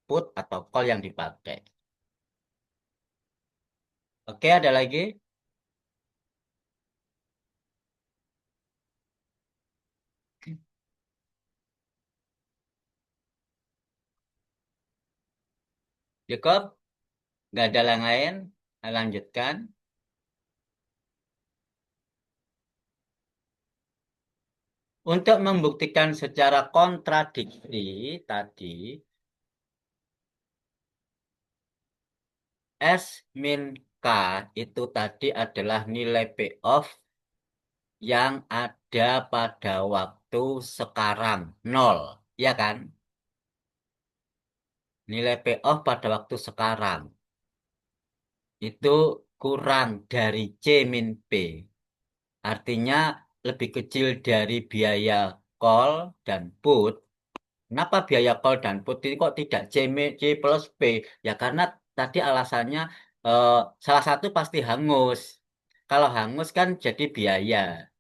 put atau call yang dipakai. Oke, ada lagi? Cukup? Nggak ada yang lain? Lanjutkan. Untuk membuktikan secara kontradiksi tadi, S min K itu tadi adalah nilai payoff yang ada pada waktu sekarang, nol. Ya kan? Nilai payoff pada waktu sekarang. Itu kurang dari C min P. Artinya lebih kecil dari biaya call dan put. Kenapa biaya call dan put ini kok tidak C plus P? Ya karena tadi alasannya eh, salah satu pasti hangus. Kalau hangus kan jadi biaya.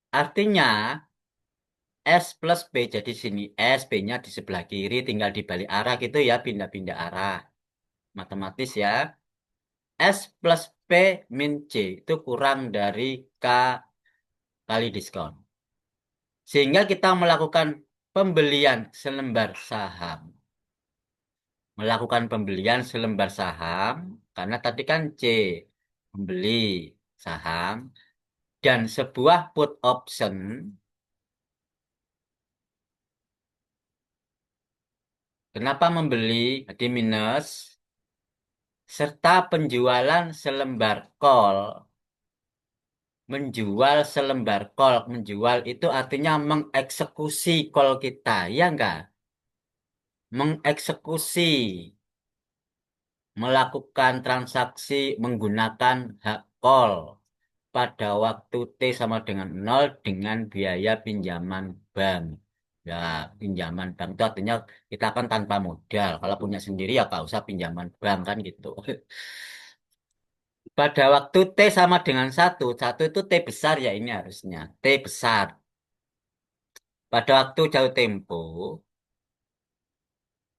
Artinya S plus P jadi sini S, P-nya di sebelah kiri tinggal dibalik arah gitu ya, pindah-pindah arah. Matematis ya. S plus P min C itu kurang dari K kali diskon. Sehingga kita melakukan pembelian selembar saham. Melakukan pembelian selembar saham, karena tadi kan C, membeli saham, dan sebuah put option, kenapa membeli, jadi minus, serta penjualan selembar call. Menjual selembar call, menjual itu artinya mengeksekusi call kita, ya enggak? Mengeksekusi, melakukan transaksi menggunakan hak call pada waktu T sama dengan 0 dengan biaya pinjaman bank. Ya, pinjaman bank itu artinya kita kan tanpa modal. Kalau punya sendiri ya nggak usah pinjaman bank kan gitu. Pada waktu T sama dengan satu itu T besar ya ini harusnya. T besar. Pada waktu jauh tempo,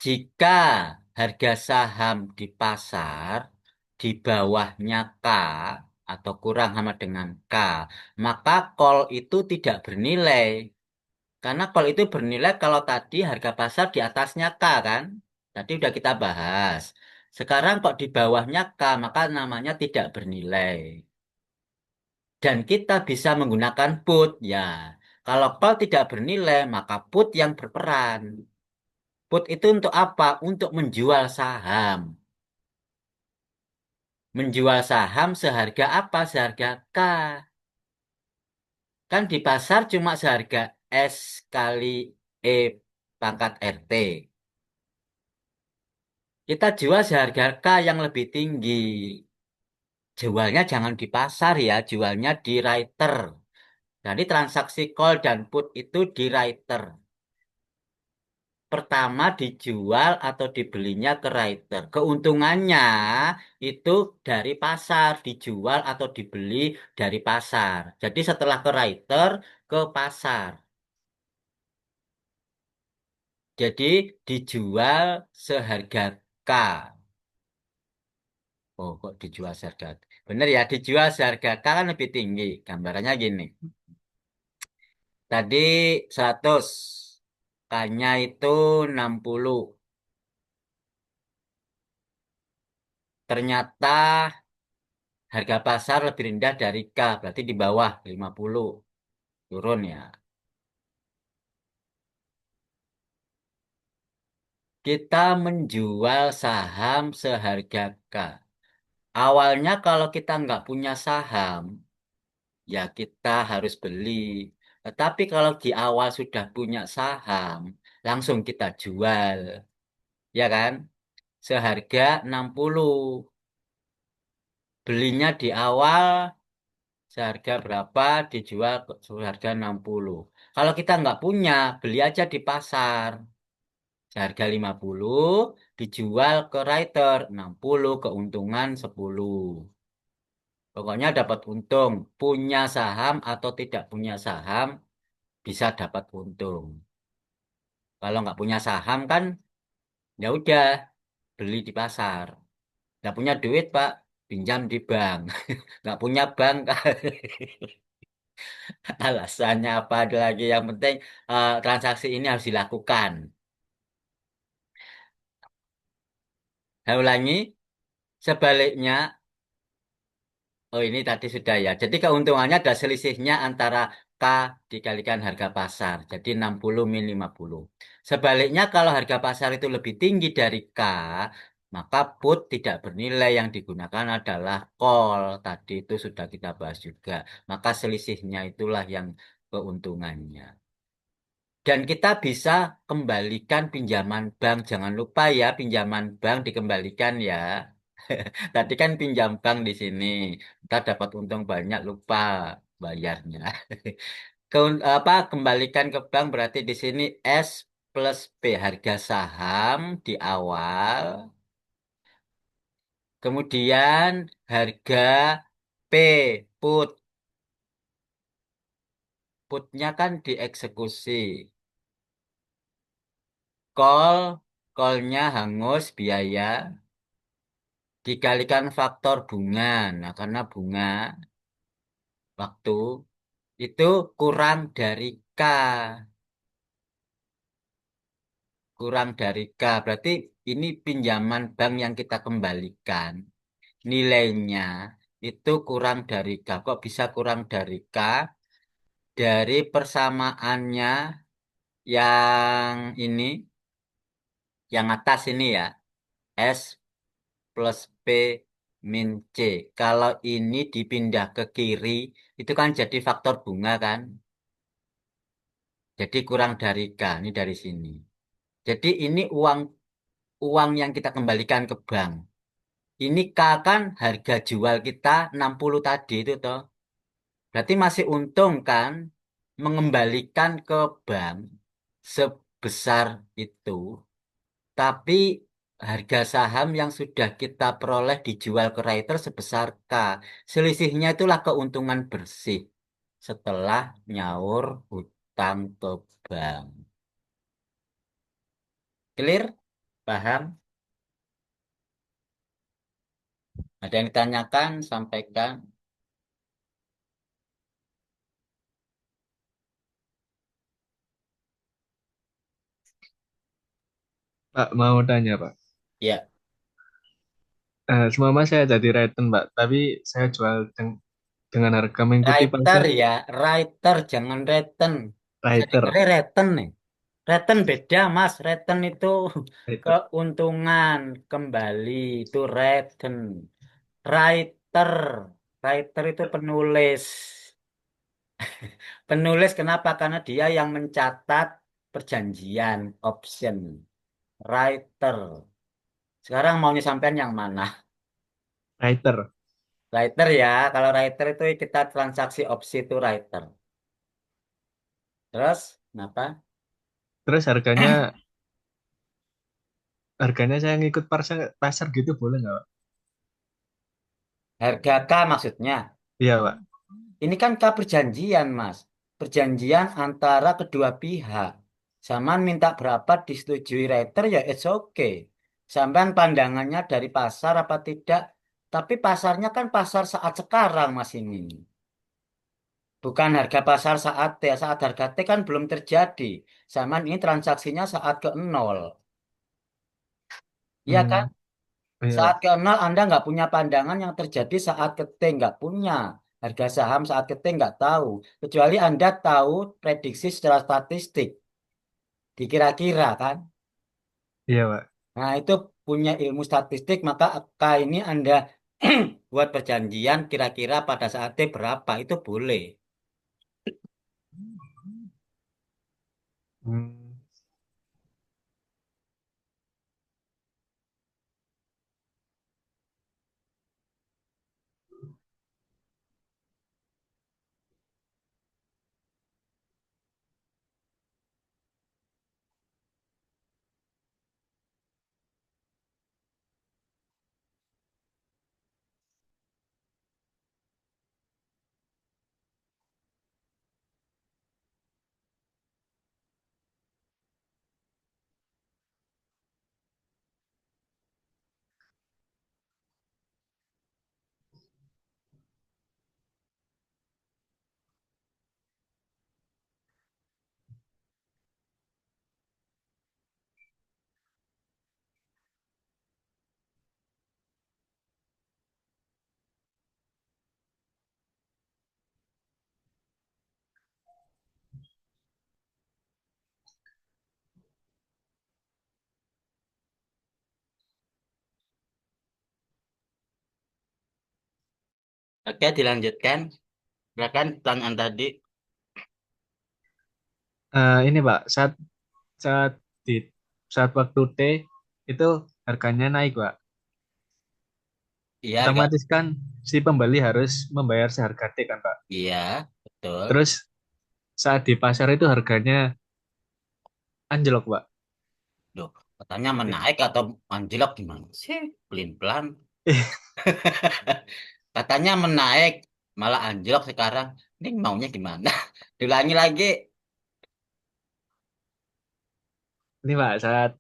jika harga saham di pasar di bawahnya K atau kurang sama dengan K, maka call itu tidak bernilai. Karena call itu bernilai kalau tadi harga pasar di atasnya K kan? Tadi udah kita bahas. Sekarang kok di bawahnya K, maka namanya tidak bernilai. Dan kita bisa menggunakan put, ya. Kalau call tidak bernilai, maka put yang berperan. Put itu untuk apa? Untuk menjual saham. Menjual saham seharga apa? Seharga K. Kan di pasar cuma seharga S kali E pangkat RT. Kita jual seharga K yang lebih tinggi. Jualnya jangan di pasar ya, jualnya di writer. Jadi transaksi call dan put itu di writer. Pertama dijual atau dibelinya ke writer. Keuntungannya itu dari pasar, dijual atau dibeli dari pasar. Jadi setelah ke writer, ke pasar. Jadi dijual seharga K. Oh, kok dijual seharga? Bener ya, dijual seharga K kan lebih tinggi. Gambarannya gini. Tadi 100. K-nya itu 60. ternyata harga pasar lebih rendah dari K, berarti di bawah 50. Turun ya. Kita menjual saham seharga K. Awalnya kalau kita nggak punya saham, ya kita harus beli. Tetapi kalau di awal sudah punya saham, langsung kita jual. Ya kan? Seharga 60. Belinya di awal seharga berapa, dijual seharga 60. Kalau kita nggak punya, beli aja di pasar. Seharga 50, dijual ke writer 60, keuntungan 10. Pokoknya dapat untung. Punya saham atau tidak punya saham, bisa dapat untung. Kalau nggak punya saham kan, ya udah, beli di pasar. Nggak punya duit, Pak, pinjam di bank. Nggak punya bank, Kak. Alasannya apa ada lagi? Yang penting transaksi ini harus dilakukan. Saya ulangi, sebaliknya, oh ini tadi sudah ya. Jadi keuntungannya ada selisihnya antara K dikalikan harga pasar. Jadi 60 min 50. Sebaliknya kalau harga pasar itu lebih tinggi dari K, maka put tidak bernilai, yang digunakan adalah call. Tadi itu sudah kita bahas juga. Maka selisihnya itulah yang keuntungannya. Dan kita bisa kembalikan pinjaman bank. Jangan lupa ya, pinjaman bank dikembalikan ya. Tadi kan pinjam bank di sini. Kita dapat untung banyak, lupa bayarnya. Kembalikan ke bank berarti di sini S plus P, harga saham di awal. Kemudian harga P, put. Putnya kan dieksekusi. Call, callnya hangus biaya. Dikalikan faktor bunga. Nah, karena bunga waktu itu kurang dari K. Kurang dari K. Berarti ini pinjaman bank yang kita kembalikan. Nilainya itu kurang dari K. Kok bisa kurang dari K? Dari persamaannya yang ini, yang atas ini ya. S plus P min C. Kalau ini dipindah ke kiri, itu kan jadi faktor bunga kan? Jadi kurang dari K, ini dari sini. Jadi ini uang uang yang kita kembalikan ke bank. Ini K kan harga jual kita 60 tadi itu toh. Berarti masih untung kan mengembalikan ke bank sebesar itu. Tapi harga saham yang sudah kita peroleh dijual ke writer sebesar K. Selisihnya itulah keuntungan bersih setelah nyaur hutang ke bank. Clear? Paham? Ada yang ditanyakan? Sampaikan. Pak, mau tanya, Pak. Ya, Semua saya jadi Raiten, Pak. Tapi saya jual dengan harga mengikuti writer pasar ya, writer jangan reten. Saya Raiter. kira reten nih. Reten beda, Mas. Reten itu Raiter. keuntungan kembali, itu reten. Writer, writer itu penulis. Penulis kenapa? Karena dia yang mencatat perjanjian option. Writer. Sekarang maunya sampean yang mana? Raiter. Writer ya. Kalau writer itu kita transaksi opsi itu writer. Terus, kenapa? Terus harganya saya ngikut pasar pasar gitu boleh nggak, Pak? Harga K maksudnya. Iya, Pak. Ini kan K perjanjian, Mas. Perjanjian antara kedua pihak. Saman minta berapa disetujui writer ya it's okay. Sampean pandangannya dari pasar apa tidak? Tapi pasarnya kan pasar saat sekarang, Mas ini. Bukan harga pasar saat T. Saat harga T kan belum terjadi. Saman ini transaksinya saat ke nol. Iya kan? Hmm, Saat Iya. ke nol Anda nggak punya pandangan yang terjadi saat ke T, nggak punya. Harga saham saat ke T nggak tahu. Kecuali Anda tahu prediksi secara statistik, dikira-kira kan. Iya, Pak. Nah, itu punya ilmu statistik, maka K ini Anda buat perjanjian kira-kira pada saat T berapa, itu boleh. Hmm. Oke, dilanjutkan. Silakan pertanyaan tadi. Ini Pak, saat di saat waktu T itu harganya naik, Pak. Iya, harga. Otomatis kan si pembeli harus membayar seharga T kan, Pak. Iya, betul. Terus saat di pasar itu harganya anjlok, Pak. Loh, katanya menaik atau anjlok gimana sih? Pelin-pelan. Katanya menaik, malah anjlok sekarang. Ini maunya gimana? Diulangi lagi. Ini Pak, saat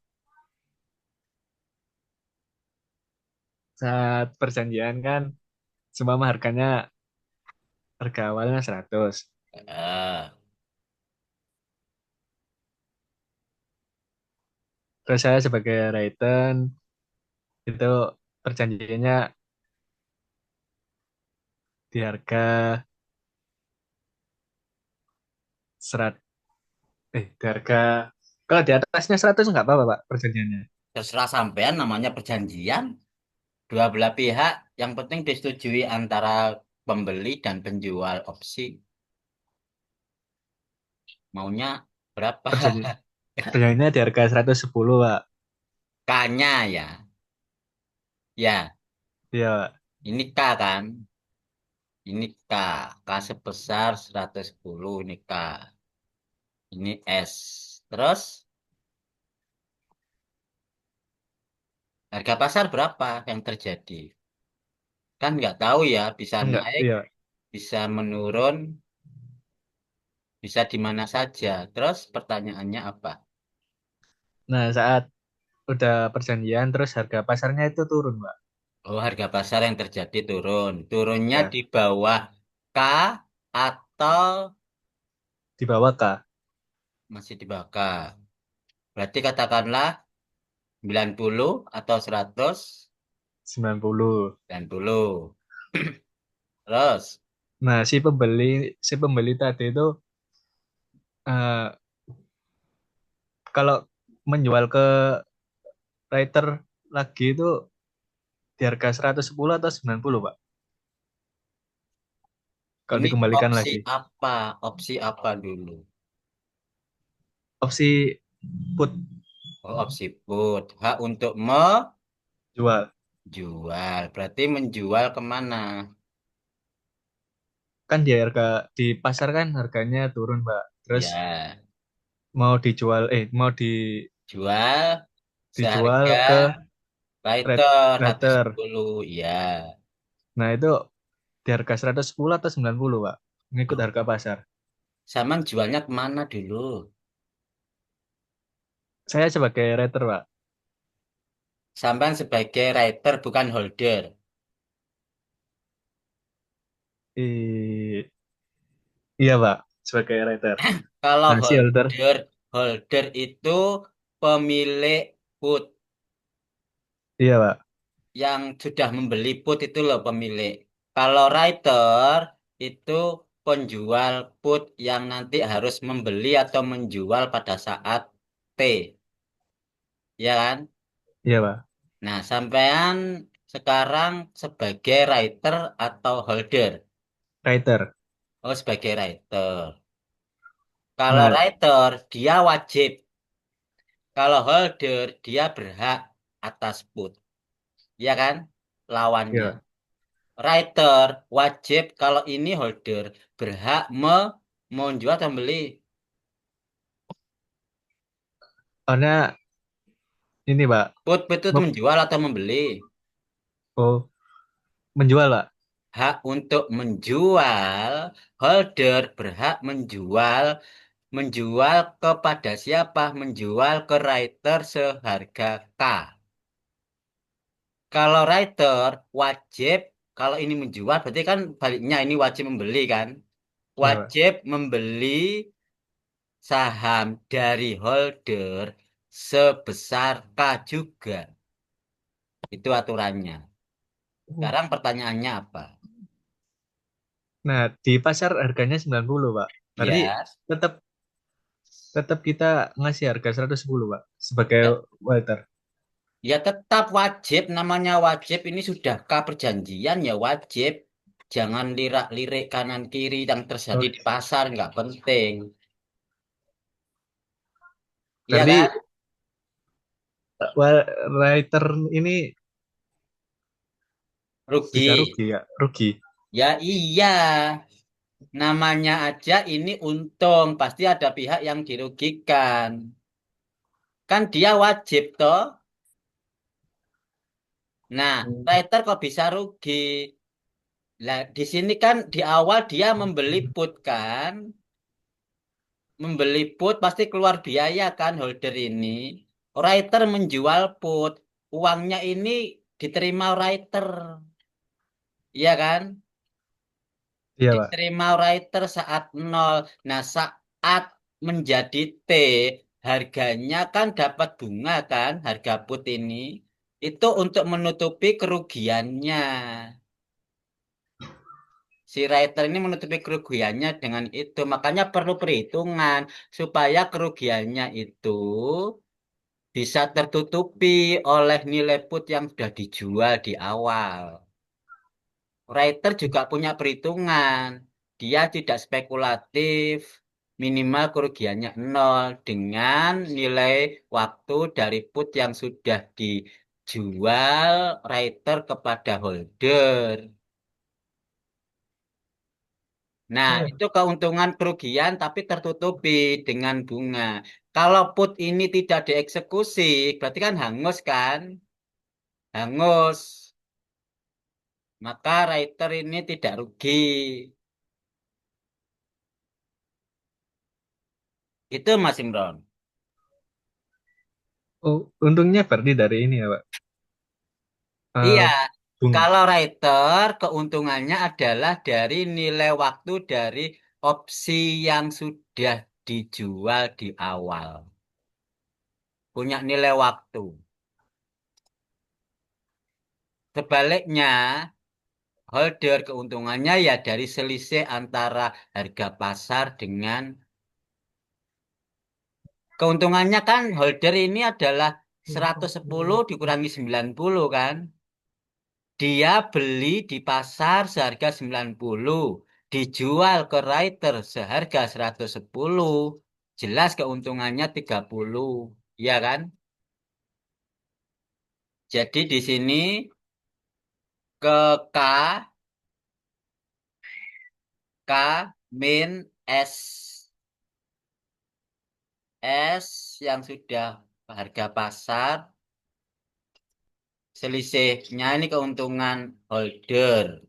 saat perjanjian kan semua harganya harga awalnya 100. Eh, Terus saya sebagai Raiten itu perjanjiannya di harga serat di harga kalau di atasnya 100 nggak apa-apa Pak perjanjiannya. terserah sampean namanya perjanjian. Dua belah pihak, yang penting disetujui antara pembeli dan penjual opsi. Maunya berapa? Perjanjian perjanjiannya di harga 110 Pak. K-nya ya. Ya, Iya Pak. ini K kan? Ini K. K sebesar 110, ini K. Ini S. Terus harga pasar berapa yang terjadi? Kan nggak tahu ya, bisa Enggak, naik, iya. bisa menurun, bisa di mana saja. Terus pertanyaannya apa? Nah, saat udah perjanjian terus harga pasarnya itu turun Pak. Oh, harga pasar yang terjadi turun. Turunnya Ya, di bawah K atau di bawah K masih di bawah K. Berarti katakanlah 90 atau 100, 90. 90. Terus, Nah, si pembeli tadi itu eh, kalau menjual ke writer lagi itu di harga 110 atau 90 Pak. Kalau ini dikembalikan opsi lagi. apa? Opsi apa dulu? Opsi put Oh, opsi put. Hak untuk jual. menjual. Berarti menjual kemana? Kan di harga di pasar kan harganya turun, Pak. Terus Ya, mau jual dijual seharga ke writer writer. 110. Ya. Nah, itu di harga 110 atau 90 Pak. Ngikut harga pasar. Saman jualnya kemana dulu? Saya sebagai writer, Pak. Sampan sebagai writer bukan holder. I- iya, Pak, sebagai writer. Kalau Nah, si holder. holder itu pemilik put. Iya, Pak. yang sudah membeli put itu loh pemilik. Kalau writer itu penjual put yang nanti harus membeli atau menjual pada saat T, ya kan? Iya, Pak. Nah, sampean sekarang sebagai writer atau holder? Writer. Oh, sebagai writer. Kalau Nah, writer, dia wajib. Kalau holder, dia berhak atas put. Ya kan? Lawannya. iya. Writer wajib kalau ini holder berhak menjual atau membeli. Soalnya ini, Pak. Put itu Mem- menjual atau membeli. oh, menjual, Pak. Hak untuk menjual, holder berhak menjual kepada siapa? Menjual ke writer seharga K. Kalau writer wajib, kalau ini menjual, berarti kan baliknya ini wajib membeli kan? Iya, Pak. Wajib membeli saham dari holder sebesar K juga. Itu aturannya. Oh. Sekarang pertanyaannya apa? Nah, di pasar harganya 90, Pak. Berarti Ya, tetap tetap kita ngasih harga 110, Pak, sebagai ya, waiter. ya tetap wajib, namanya wajib. Ini sudah K perjanjian ya wajib. Jangan lirak-lirik kanan kiri yang terjadi Oh, di pasar, nggak penting. Iya berarti kan? writer ini bisa Rugi. rugi ya? Rugi. Ya iya. Namanya aja ini untung, pasti ada pihak yang dirugikan. Kan dia wajib toh. Nah, Hmm. writer kok bisa rugi? Lah, di sini kan di awal dia membeli put kan? Membeli put pasti keluar biaya kan holder ini. Writer menjual put, uangnya ini diterima writer, iya kan? Iya, Pak. Diterima writer saat nol. Nah, saat menjadi T, harganya kan dapat bunga kan, harga put ini. Itu untuk menutupi kerugiannya. Si writer ini menutupi kerugiannya dengan itu. Makanya perlu perhitungan supaya kerugiannya itu bisa tertutupi oleh nilai put yang sudah dijual di awal. Writer juga punya perhitungan. Dia tidak spekulatif, minimal kerugiannya nol dengan nilai waktu dari put yang sudah dijual writer kepada holder. Nah, Oh, itu keuntungan kerugian tapi tertutupi dengan bunga. Kalau put ini tidak dieksekusi, berarti kan hangus kan? Hangus. Maka writer ini tidak rugi. Itu Mas Imron. oh, untungnya berarti dari ini ya, Pak. Iya, Eh, bunga. kalau writer keuntungannya adalah dari nilai waktu dari opsi yang sudah dijual di awal. Punya nilai waktu. Sebaliknya, holder keuntungannya ya dari selisih antara harga pasar dengan keuntungannya kan holder ini adalah 110 dikurangi 90 kan. Dia beli di pasar seharga 90, dijual ke writer seharga 110, jelas keuntungannya 30, ya kan? Jadi di sini ke K, K min S. S yang sudah harga pasar, selisihnya ini keuntungan holder.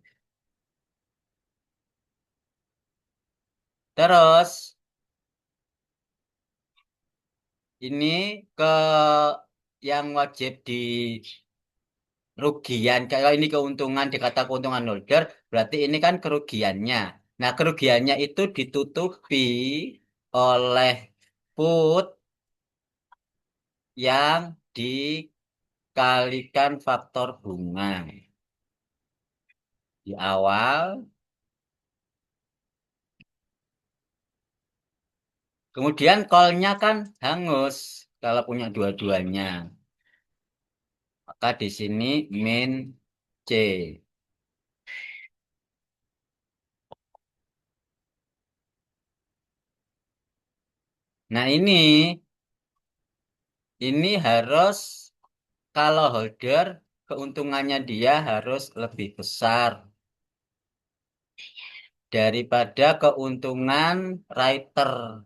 Terus ini ke yang wajib rugian. Kalau ini keuntungan dikata keuntungan holder, berarti ini kan kerugiannya. Nah, kerugiannya itu ditutupi oleh put yang kalikan faktor bunga di awal. Kemudian call-nya kan hangus kalau punya dua-duanya. Maka di sini min C. Nah ini harus kalau holder keuntungannya dia harus lebih besar daripada keuntungan writer.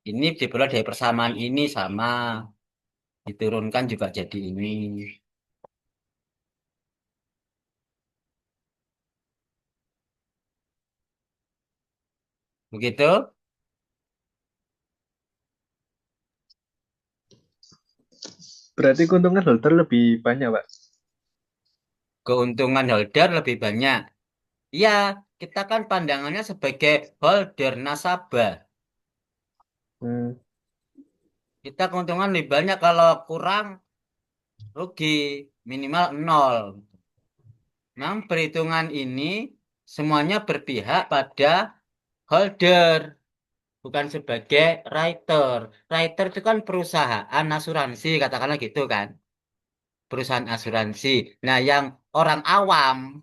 Ini diperoleh dari persamaan ini sama. Diturunkan juga jadi ini. Begitu? Berarti keuntungan holder lebih banyak, Pak. Keuntungan holder lebih banyak. Ya, kita kan pandangannya sebagai holder nasabah. Hmm. Kita keuntungan lebih banyak kalau kurang rugi minimal 0. Memang perhitungan ini semuanya berpihak pada holder, bukan sebagai writer. Writer itu kan perusahaan asuransi, katakanlah gitu kan. Perusahaan asuransi. Nah, yang orang awam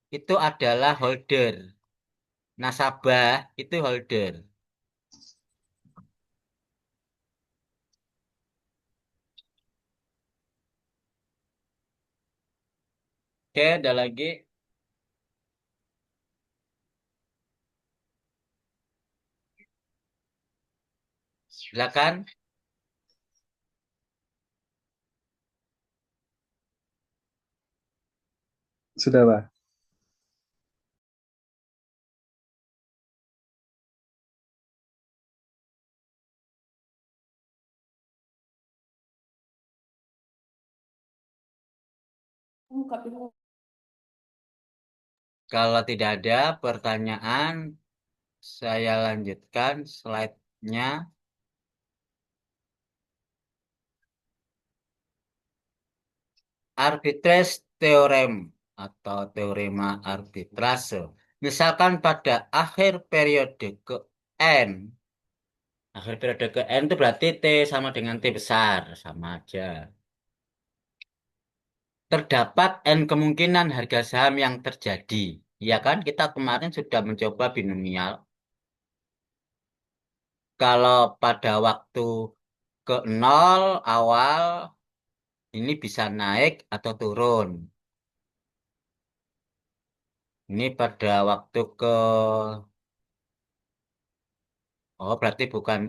itu adalah holder. Nasabah itu holder. Oke, ada lagi. Silakan. Sudah, Pak. Kalau tidak ada pertanyaan, saya lanjutkan slide-nya. Arbitrage theorem atau teorema arbitrase. Misalkan pada akhir periode ke N. Akhir periode ke N itu berarti T sama dengan T besar. Sama aja. Terdapat N kemungkinan harga saham yang terjadi. Ya kan, kita kemarin sudah mencoba binomial. Kalau pada waktu ke 0 awal, ini bisa naik atau turun. Ini pada waktu ke Oh, berarti bukan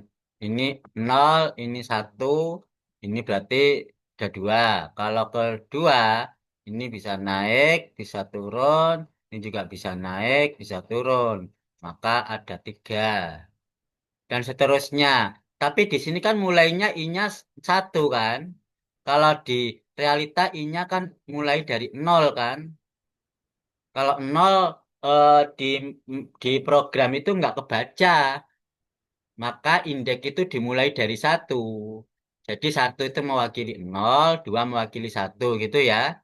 ini 0, ini 1, ini berarti ada 2. Kalau kedua, ini bisa naik, bisa turun, ini juga bisa naik, bisa turun. Maka ada 3. Dan seterusnya. Tapi di sini kan mulainya I-nya 1 kan. Kalau di realita I-nya kan mulai dari 0 kan. Kalau 0 di program itu nggak kebaca. Maka indeks itu dimulai dari 1. Jadi 1 itu mewakili 0, 2 mewakili 1 gitu ya.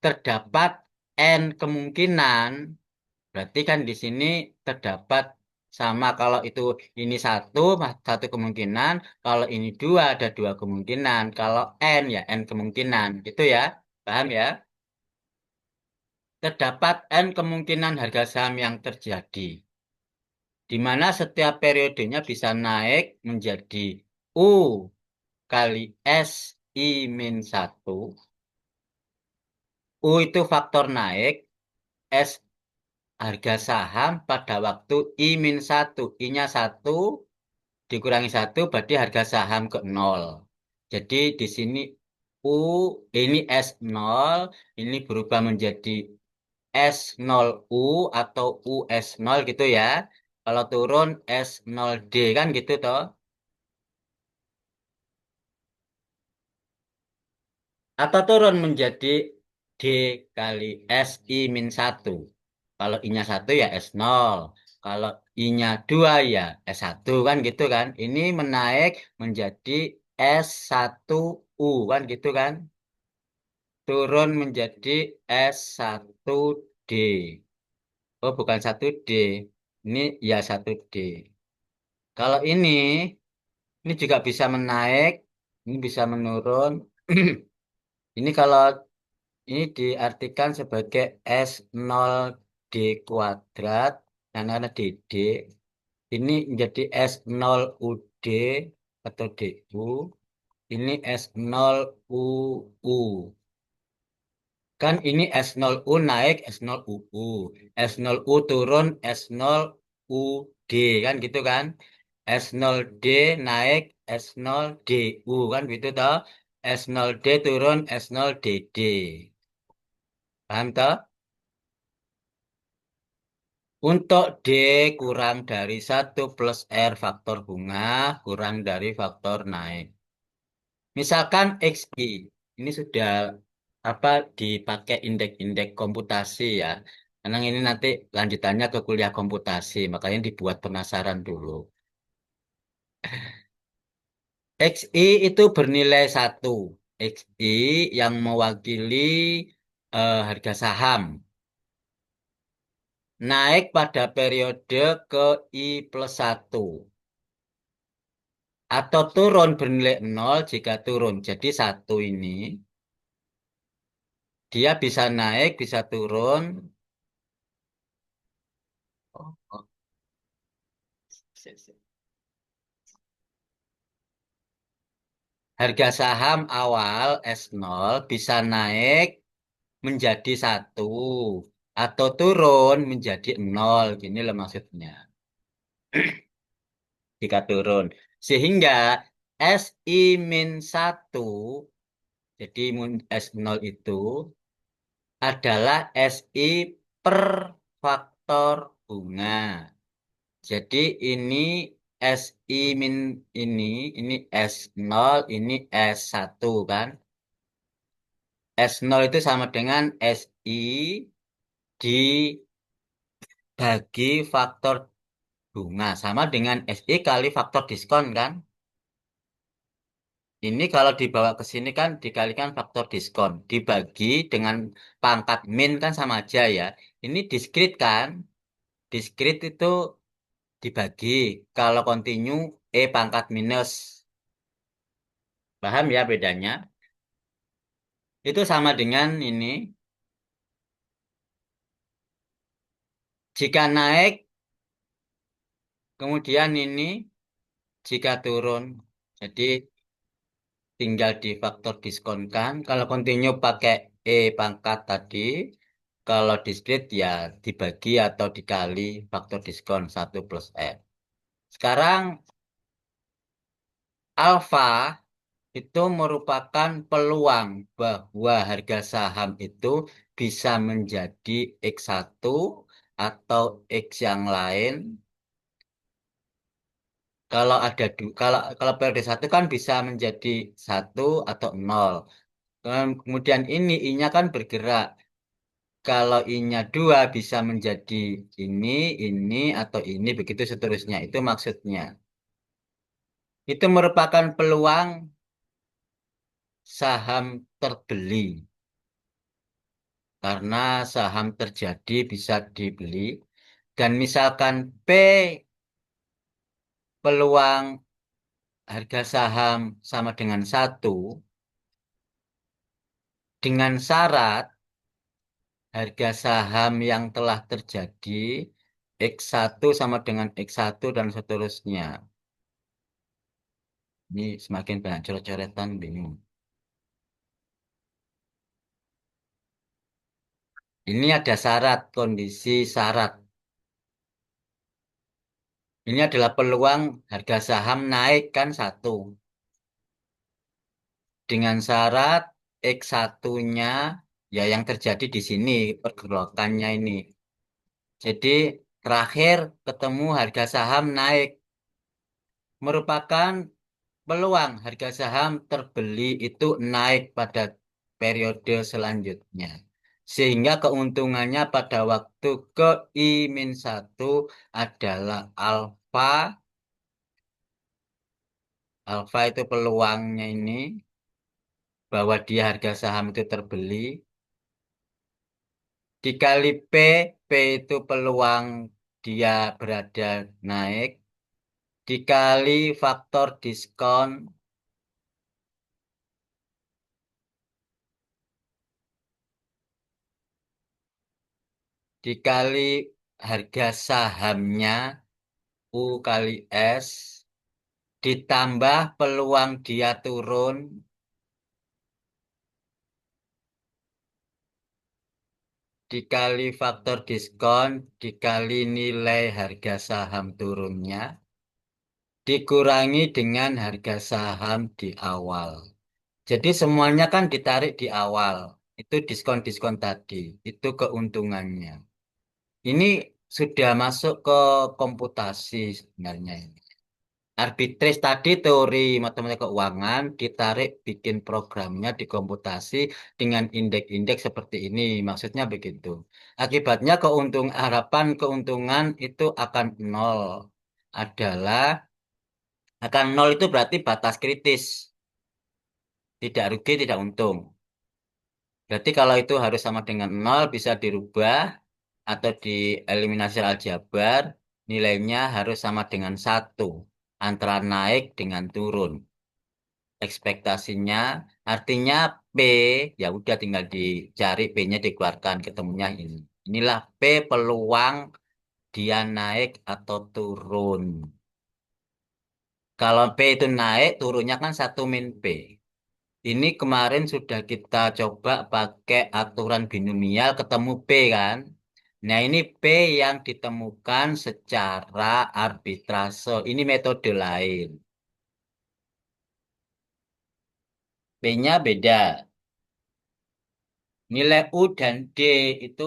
Terdapat N kemungkinan, berarti kan di sini terdapat sama kalau itu ini 1, 1 kemungkinan, kalau ini 2 ada 2 kemungkinan, kalau N ya N kemungkinan gitu ya. Paham ya? Terdapat N kemungkinan harga saham yang terjadi, di mana setiap periodenya bisa naik menjadi U kali S I min 1. U itu faktor naik, S harga saham pada waktu I min 1. I-nya 1 dikurangi 1 berarti harga saham ke 0. Jadi di sini U ini S0 ini berubah menjadi S0U atau US0 gitu ya. Kalau turun S0D kan gitu toh. Atau turun menjadi D kali SI min 1. Kalau I-nya 1 ya S0. Kalau I-nya 2 ya S1 kan gitu kan. Ini menaik menjadi S1U kan gitu kan. Turun menjadi S1D. Oh, bukan 1D. Ini ya 1D. Kalau ini juga bisa menaik, ini bisa menurun. Ini kalau ini diartikan sebagai S0D kuadrat, dan ada DD. Ini menjadi S0UD atau DU. Ini S0UU. Kan ini S0U naik S0UU. S0U turun S0UD kan gitu kan. S0D naik S0DU kan gitu toh. S0D turun S0DD. Paham toh? Untuk D kurang dari 1 plus R faktor bunga kurang dari faktor naik. Misalkan XI, ini sudah apa dipakai indeks-indeks komputasi ya. Karena ini nanti lanjutannya ke kuliah komputasi, makanya dibuat penasaran dulu. XI itu bernilai 1. XI yang mewakili harga saham. Naik pada periode ke I plus 1. Atau turun bernilai 0 jika turun. Jadi 1 ini, dia bisa naik, bisa turun. Oh, oh, sip, sip. Harga saham awal S0 bisa naik menjadi 1 atau turun menjadi 0. Gini loh maksudnya. Jika turun. Sehingga SI-1, jadi S0 itu adalah SI per faktor bunga. Jadi ini SI min ini S0, ini S1 kan. S0 itu sama dengan SI dibagi faktor bunga. Sama dengan SI kali faktor diskon kan. Ini kalau dibawa ke sini kan dikalikan faktor diskon. Dibagi dengan pangkat min kan sama aja ya. Ini diskrit kan. Diskrit itu dibagi. Kalau kontinu E pangkat minus. Paham ya bedanya? Itu sama dengan ini. Jika naik, kemudian ini jika turun. Jadi tinggal di faktor diskonkan. Kalau kontinu pakai E pangkat tadi. Kalau discrete ya dibagi atau dikali faktor diskon 1 plus F. Sekarang alfa itu merupakan peluang bahwa harga saham itu bisa menjadi X1 atau X yang lain. Kalau ada kalau periode 1 kan bisa menjadi 1 atau 0. Kemudian ini I-nya kan bergerak. Kalau I-nya 2 bisa menjadi ini, atau ini, begitu seterusnya. Itu maksudnya. Itu merupakan peluang saham terbeli. Karena saham terjadi bisa dibeli. Dan misalkan P peluang harga saham sama dengan 1, dengan syarat harga saham yang telah terjadi X1 sama dengan X1 dan seterusnya. Ini semakin banyak coret-coretan bingung. Ini ada syarat, kondisi syarat. Ini adalah peluang harga saham naik kan 1. Dengan syarat X1-nya ya yang terjadi di sini pergerakannya ini. Jadi terakhir ketemu harga saham naik. Merupakan peluang harga saham terbeli itu naik pada periode selanjutnya. Sehingga keuntungannya pada waktu ke I-1 adalah alfa. Alfa itu peluangnya ini, bahwa dia harga saham itu terbeli. Dikali P, P itu peluang dia berada naik. Dikali faktor diskon, dikali harga sahamnya, U kali S, ditambah peluang dia turun, dikali faktor diskon, dikali nilai harga saham turunnya, dikurangi dengan harga saham di awal. Jadi semuanya kan ditarik di awal. Itu diskon-diskon tadi. Itu keuntungannya. Ini sudah masuk ke komputasi sebenarnya ini. Arbitrage tadi teori matematika keuangan ditarik bikin programnya di komputasi dengan indeks-indeks seperti ini. Maksudnya begitu. Akibatnya harapan keuntungan itu akan nol. Adalah akan nol itu berarti batas kritis. Tidak rugi, tidak untung. Berarti kalau itu harus sama dengan nol bisa dirubah atau dieliminasi aljabar, nilainya harus sama dengan satu antara naik dengan turun. Ekspektasinya artinya P, ya udah tinggal dicari P-nya dikeluarkan ketemunya ini. Inilah P peluang dia naik atau turun. Kalau P itu naik, turunnya kan satu min P. Ini kemarin sudah kita coba pakai aturan binomial ketemu P kan. Nah ini P yang ditemukan secara arbitrase. Ini metode lain. P-nya beda. Nilai U dan D itu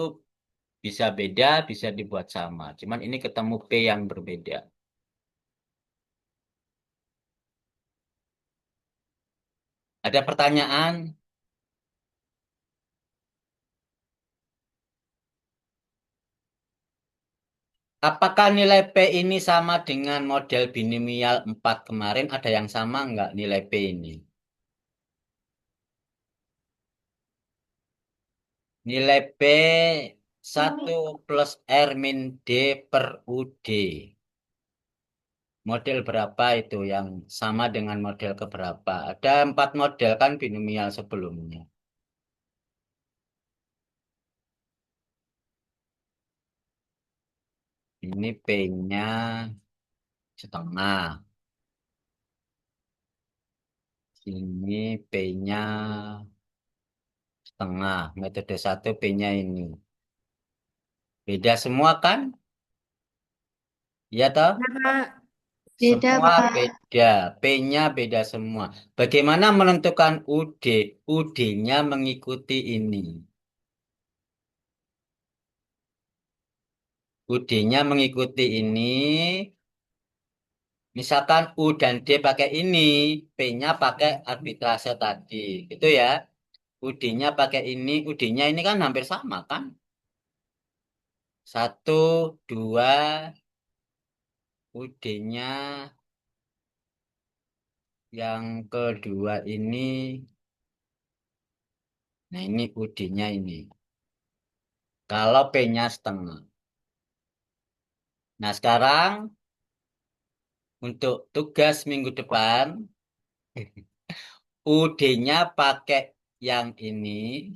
bisa beda, bisa dibuat sama. Cuman ini ketemu P yang berbeda. Ada pertanyaan? Apakah nilai P ini sama dengan model binomial 4 kemarin? Ada yang sama nggak nilai P ini? Nilai P 1 plus R min D per UD. Model berapa itu yang sama dengan model keberapa? Ada 4 model kan binomial sebelumnya. Ini P-nya setengah. Ini P-nya setengah. Metode 1 P-nya ini. Beda semua kan? Iya toh? Nah, Beda, Semua Pak. beda. P-nya beda semua. Bagaimana menentukan UD? UD-nya mengikuti ini. UD-nya mengikuti ini. Misalkan U dan D pakai ini, P-nya pakai arbitrase tadi. Gitu ya. UD-nya pakai ini, UD-nya ini kan hampir sama kan? Satu, dua, UD-nya yang kedua ini. Nah ini UD-nya ini. Kalau P-nya setengah. Nah sekarang untuk tugas minggu depan, UD-nya pakai yang ini.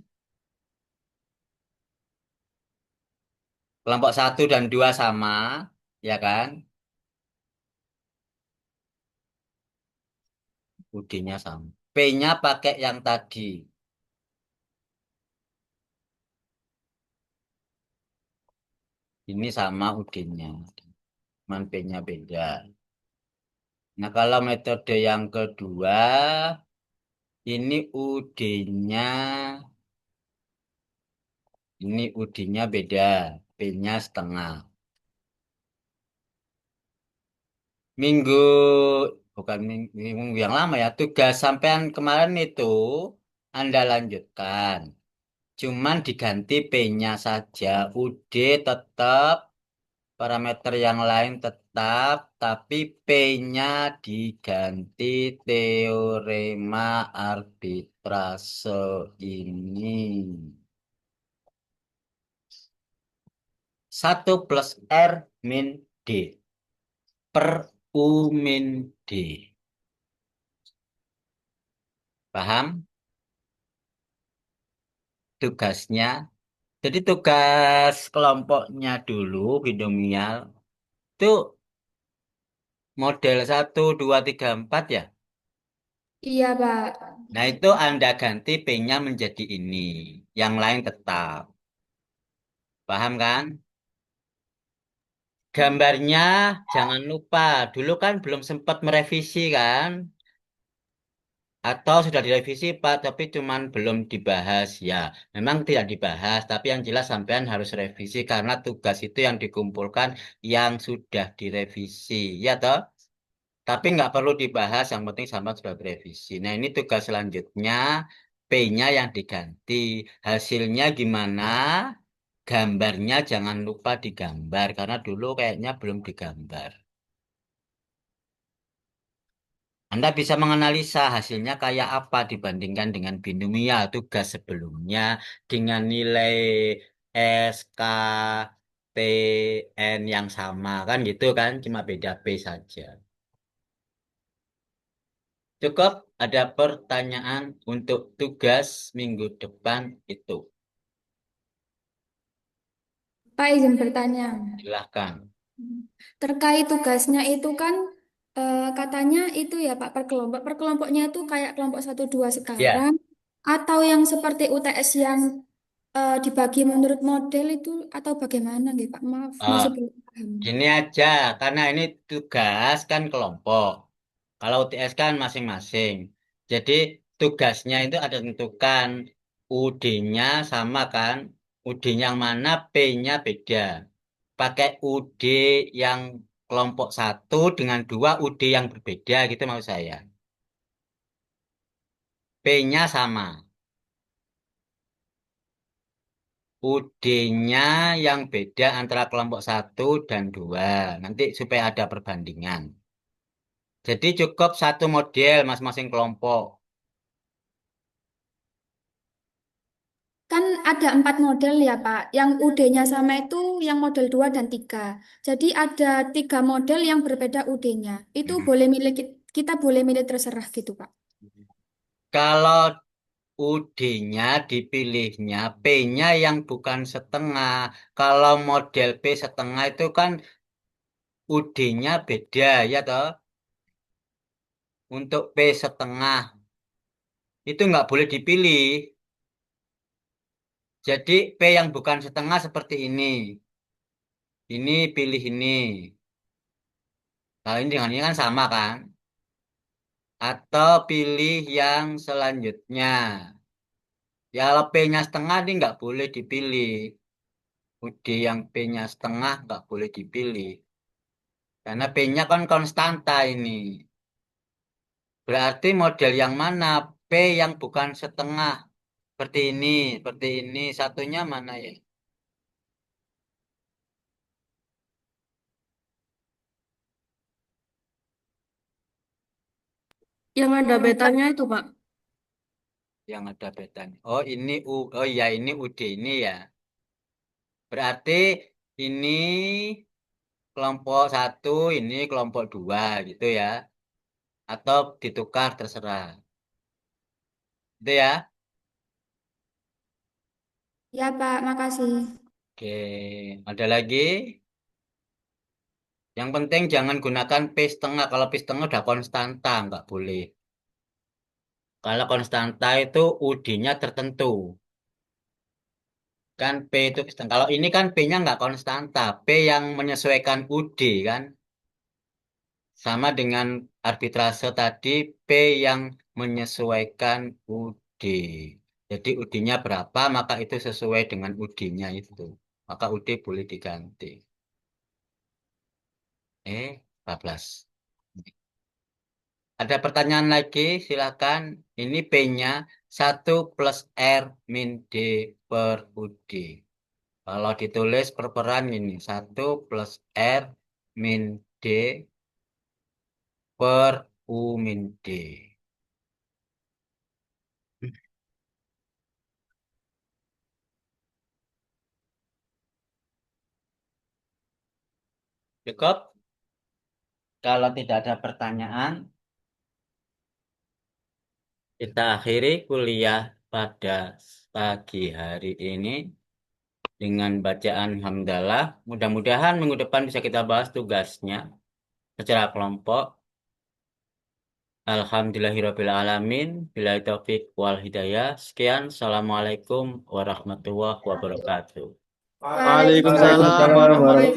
Kelompok satu dan dua sama, ya kan? UD-nya sama. P-nya pakai yang tadi. Ini sama UD-nya. Cuman P-nya beda. Nah, kalau metode yang kedua, ini UD-nya, ini UD-nya beda. P-nya setengah. Minggu, bukan minggu yang lama ya, tugas sampean kemarin itu Anda lanjutkan. Cuman diganti P-nya saja. UD tetap, parameter yang lain tetap, tapi P-nya diganti teorema arbitrase ini. 1 + R min D per U min D. Paham tugasnya? Jadi tugas kelompoknya dulu binomial itu model 1, 2, 3, 4 ya. Iya, Pak. Nah itu Anda ganti P-nya menjadi ini. Yang lain tetap. Paham kan? Gambarnya jangan lupa. Dulu kan belum sempat merevisi kan? Atau sudah direvisi Pak, tapi cuman belum dibahas. Ya, memang tidak dibahas, tapi yang jelas sampean harus revisi karena tugas itu yang dikumpulkan yang sudah direvisi. Ya toh? Tapi nggak perlu dibahas, yang penting sampean sudah direvisi. Nah, ini tugas selanjutnya, P-nya yang diganti. Hasilnya gimana? Gambarnya jangan lupa digambar, karena dulu kayaknya belum digambar. Anda bisa menganalisa hasilnya kayak apa dibandingkan dengan binomial tugas sebelumnya dengan nilai SK, PN yang sama kan gitu kan, cuma beda P saja. Cukup ada pertanyaan untuk tugas minggu depan itu. Pak izin bertanya. Silahkan. Terkait tugasnya itu kan katanya itu ya Pak per kelompoknya itu kayak kelompok 1 2 Ya, sekarang atau yang seperti UTS yang dibagi menurut model itu atau bagaimana gitu Pak? Maaf, eh, masih belum paham. gini aja, karena ini tugas kan kelompok. Kalau UTS kan masing-masing. Jadi tugasnya itu ada tentukan UD-nya sama kan. UD yang mana P-nya beda. Pakai UD yang kelompok 1 dengan 2 UD yang berbeda gitu mau saya. P-nya sama. UD-nya yang beda antara kelompok 1 dan 2. Nanti supaya ada perbandingan. Jadi cukup satu model masing-masing kelompok. Kan ada 4 model ya Pak. Yang UD-nya sama itu yang model 2 dan 3. Jadi ada 3 model yang berbeda UD-nya. Itu boleh milih kita boleh milih terserah gitu Pak. Kalau UD-nya dipilihnya P-nya yang bukan setengah. Kalau model P setengah itu kan UD-nya beda ya toh. Untuk P setengah itu nggak boleh dipilih. Jadi P yang bukan setengah seperti ini. Ini pilih ini. Kalau ini dengan ini kan sama kan? Atau pilih yang selanjutnya. Ya kalau P-nya setengah ini nggak boleh dipilih. UD yang P-nya setengah nggak boleh dipilih. Karena P-nya kan konstanta ini. Berarti model yang mana? P yang bukan setengah. Seperti ini, seperti ini. Satunya mana ya? Yang ada betanya itu, Pak. Yang ada betanya. Oh ini oh ya ini UD ini ya. Berarti ini kelompok 1, ini kelompok 2 gitu ya. Atau ditukar terserah. Itu ya. Ya Pak, makasih. Oke, ada lagi? Yang penting jangan gunakan P setengah. Kalau P setengah udah konstanta, nggak boleh. Kalau konstanta itu UD-nya tertentu. Kan P itu setengah. Kalau ini kan P-nya nggak konstanta. P yang menyesuaikan UD kan. Sama dengan arbitrase tadi, P yang menyesuaikan UD. Jadi UD-nya berapa, maka itu sesuai dengan UD-nya itu. Maka UD boleh diganti. 14. Ada pertanyaan lagi, silakan. Ini P-nya 1 plus R min D per UD. Kalau ditulis perperan ini, 1 plus R min D per U min D. Cukup? Kalau tidak ada pertanyaan, kita akhiri kuliah pada pagi hari ini dengan bacaan hamdalah. Mudah-mudahan minggu depan bisa kita bahas tugasnya secara kelompok. Alhamdulillahirabbil alamin. Bila taufik wal hidayah. Sekian. Assalamualaikum warahmatullahi wabarakatuh. Waalaikumsalam warahmatullahi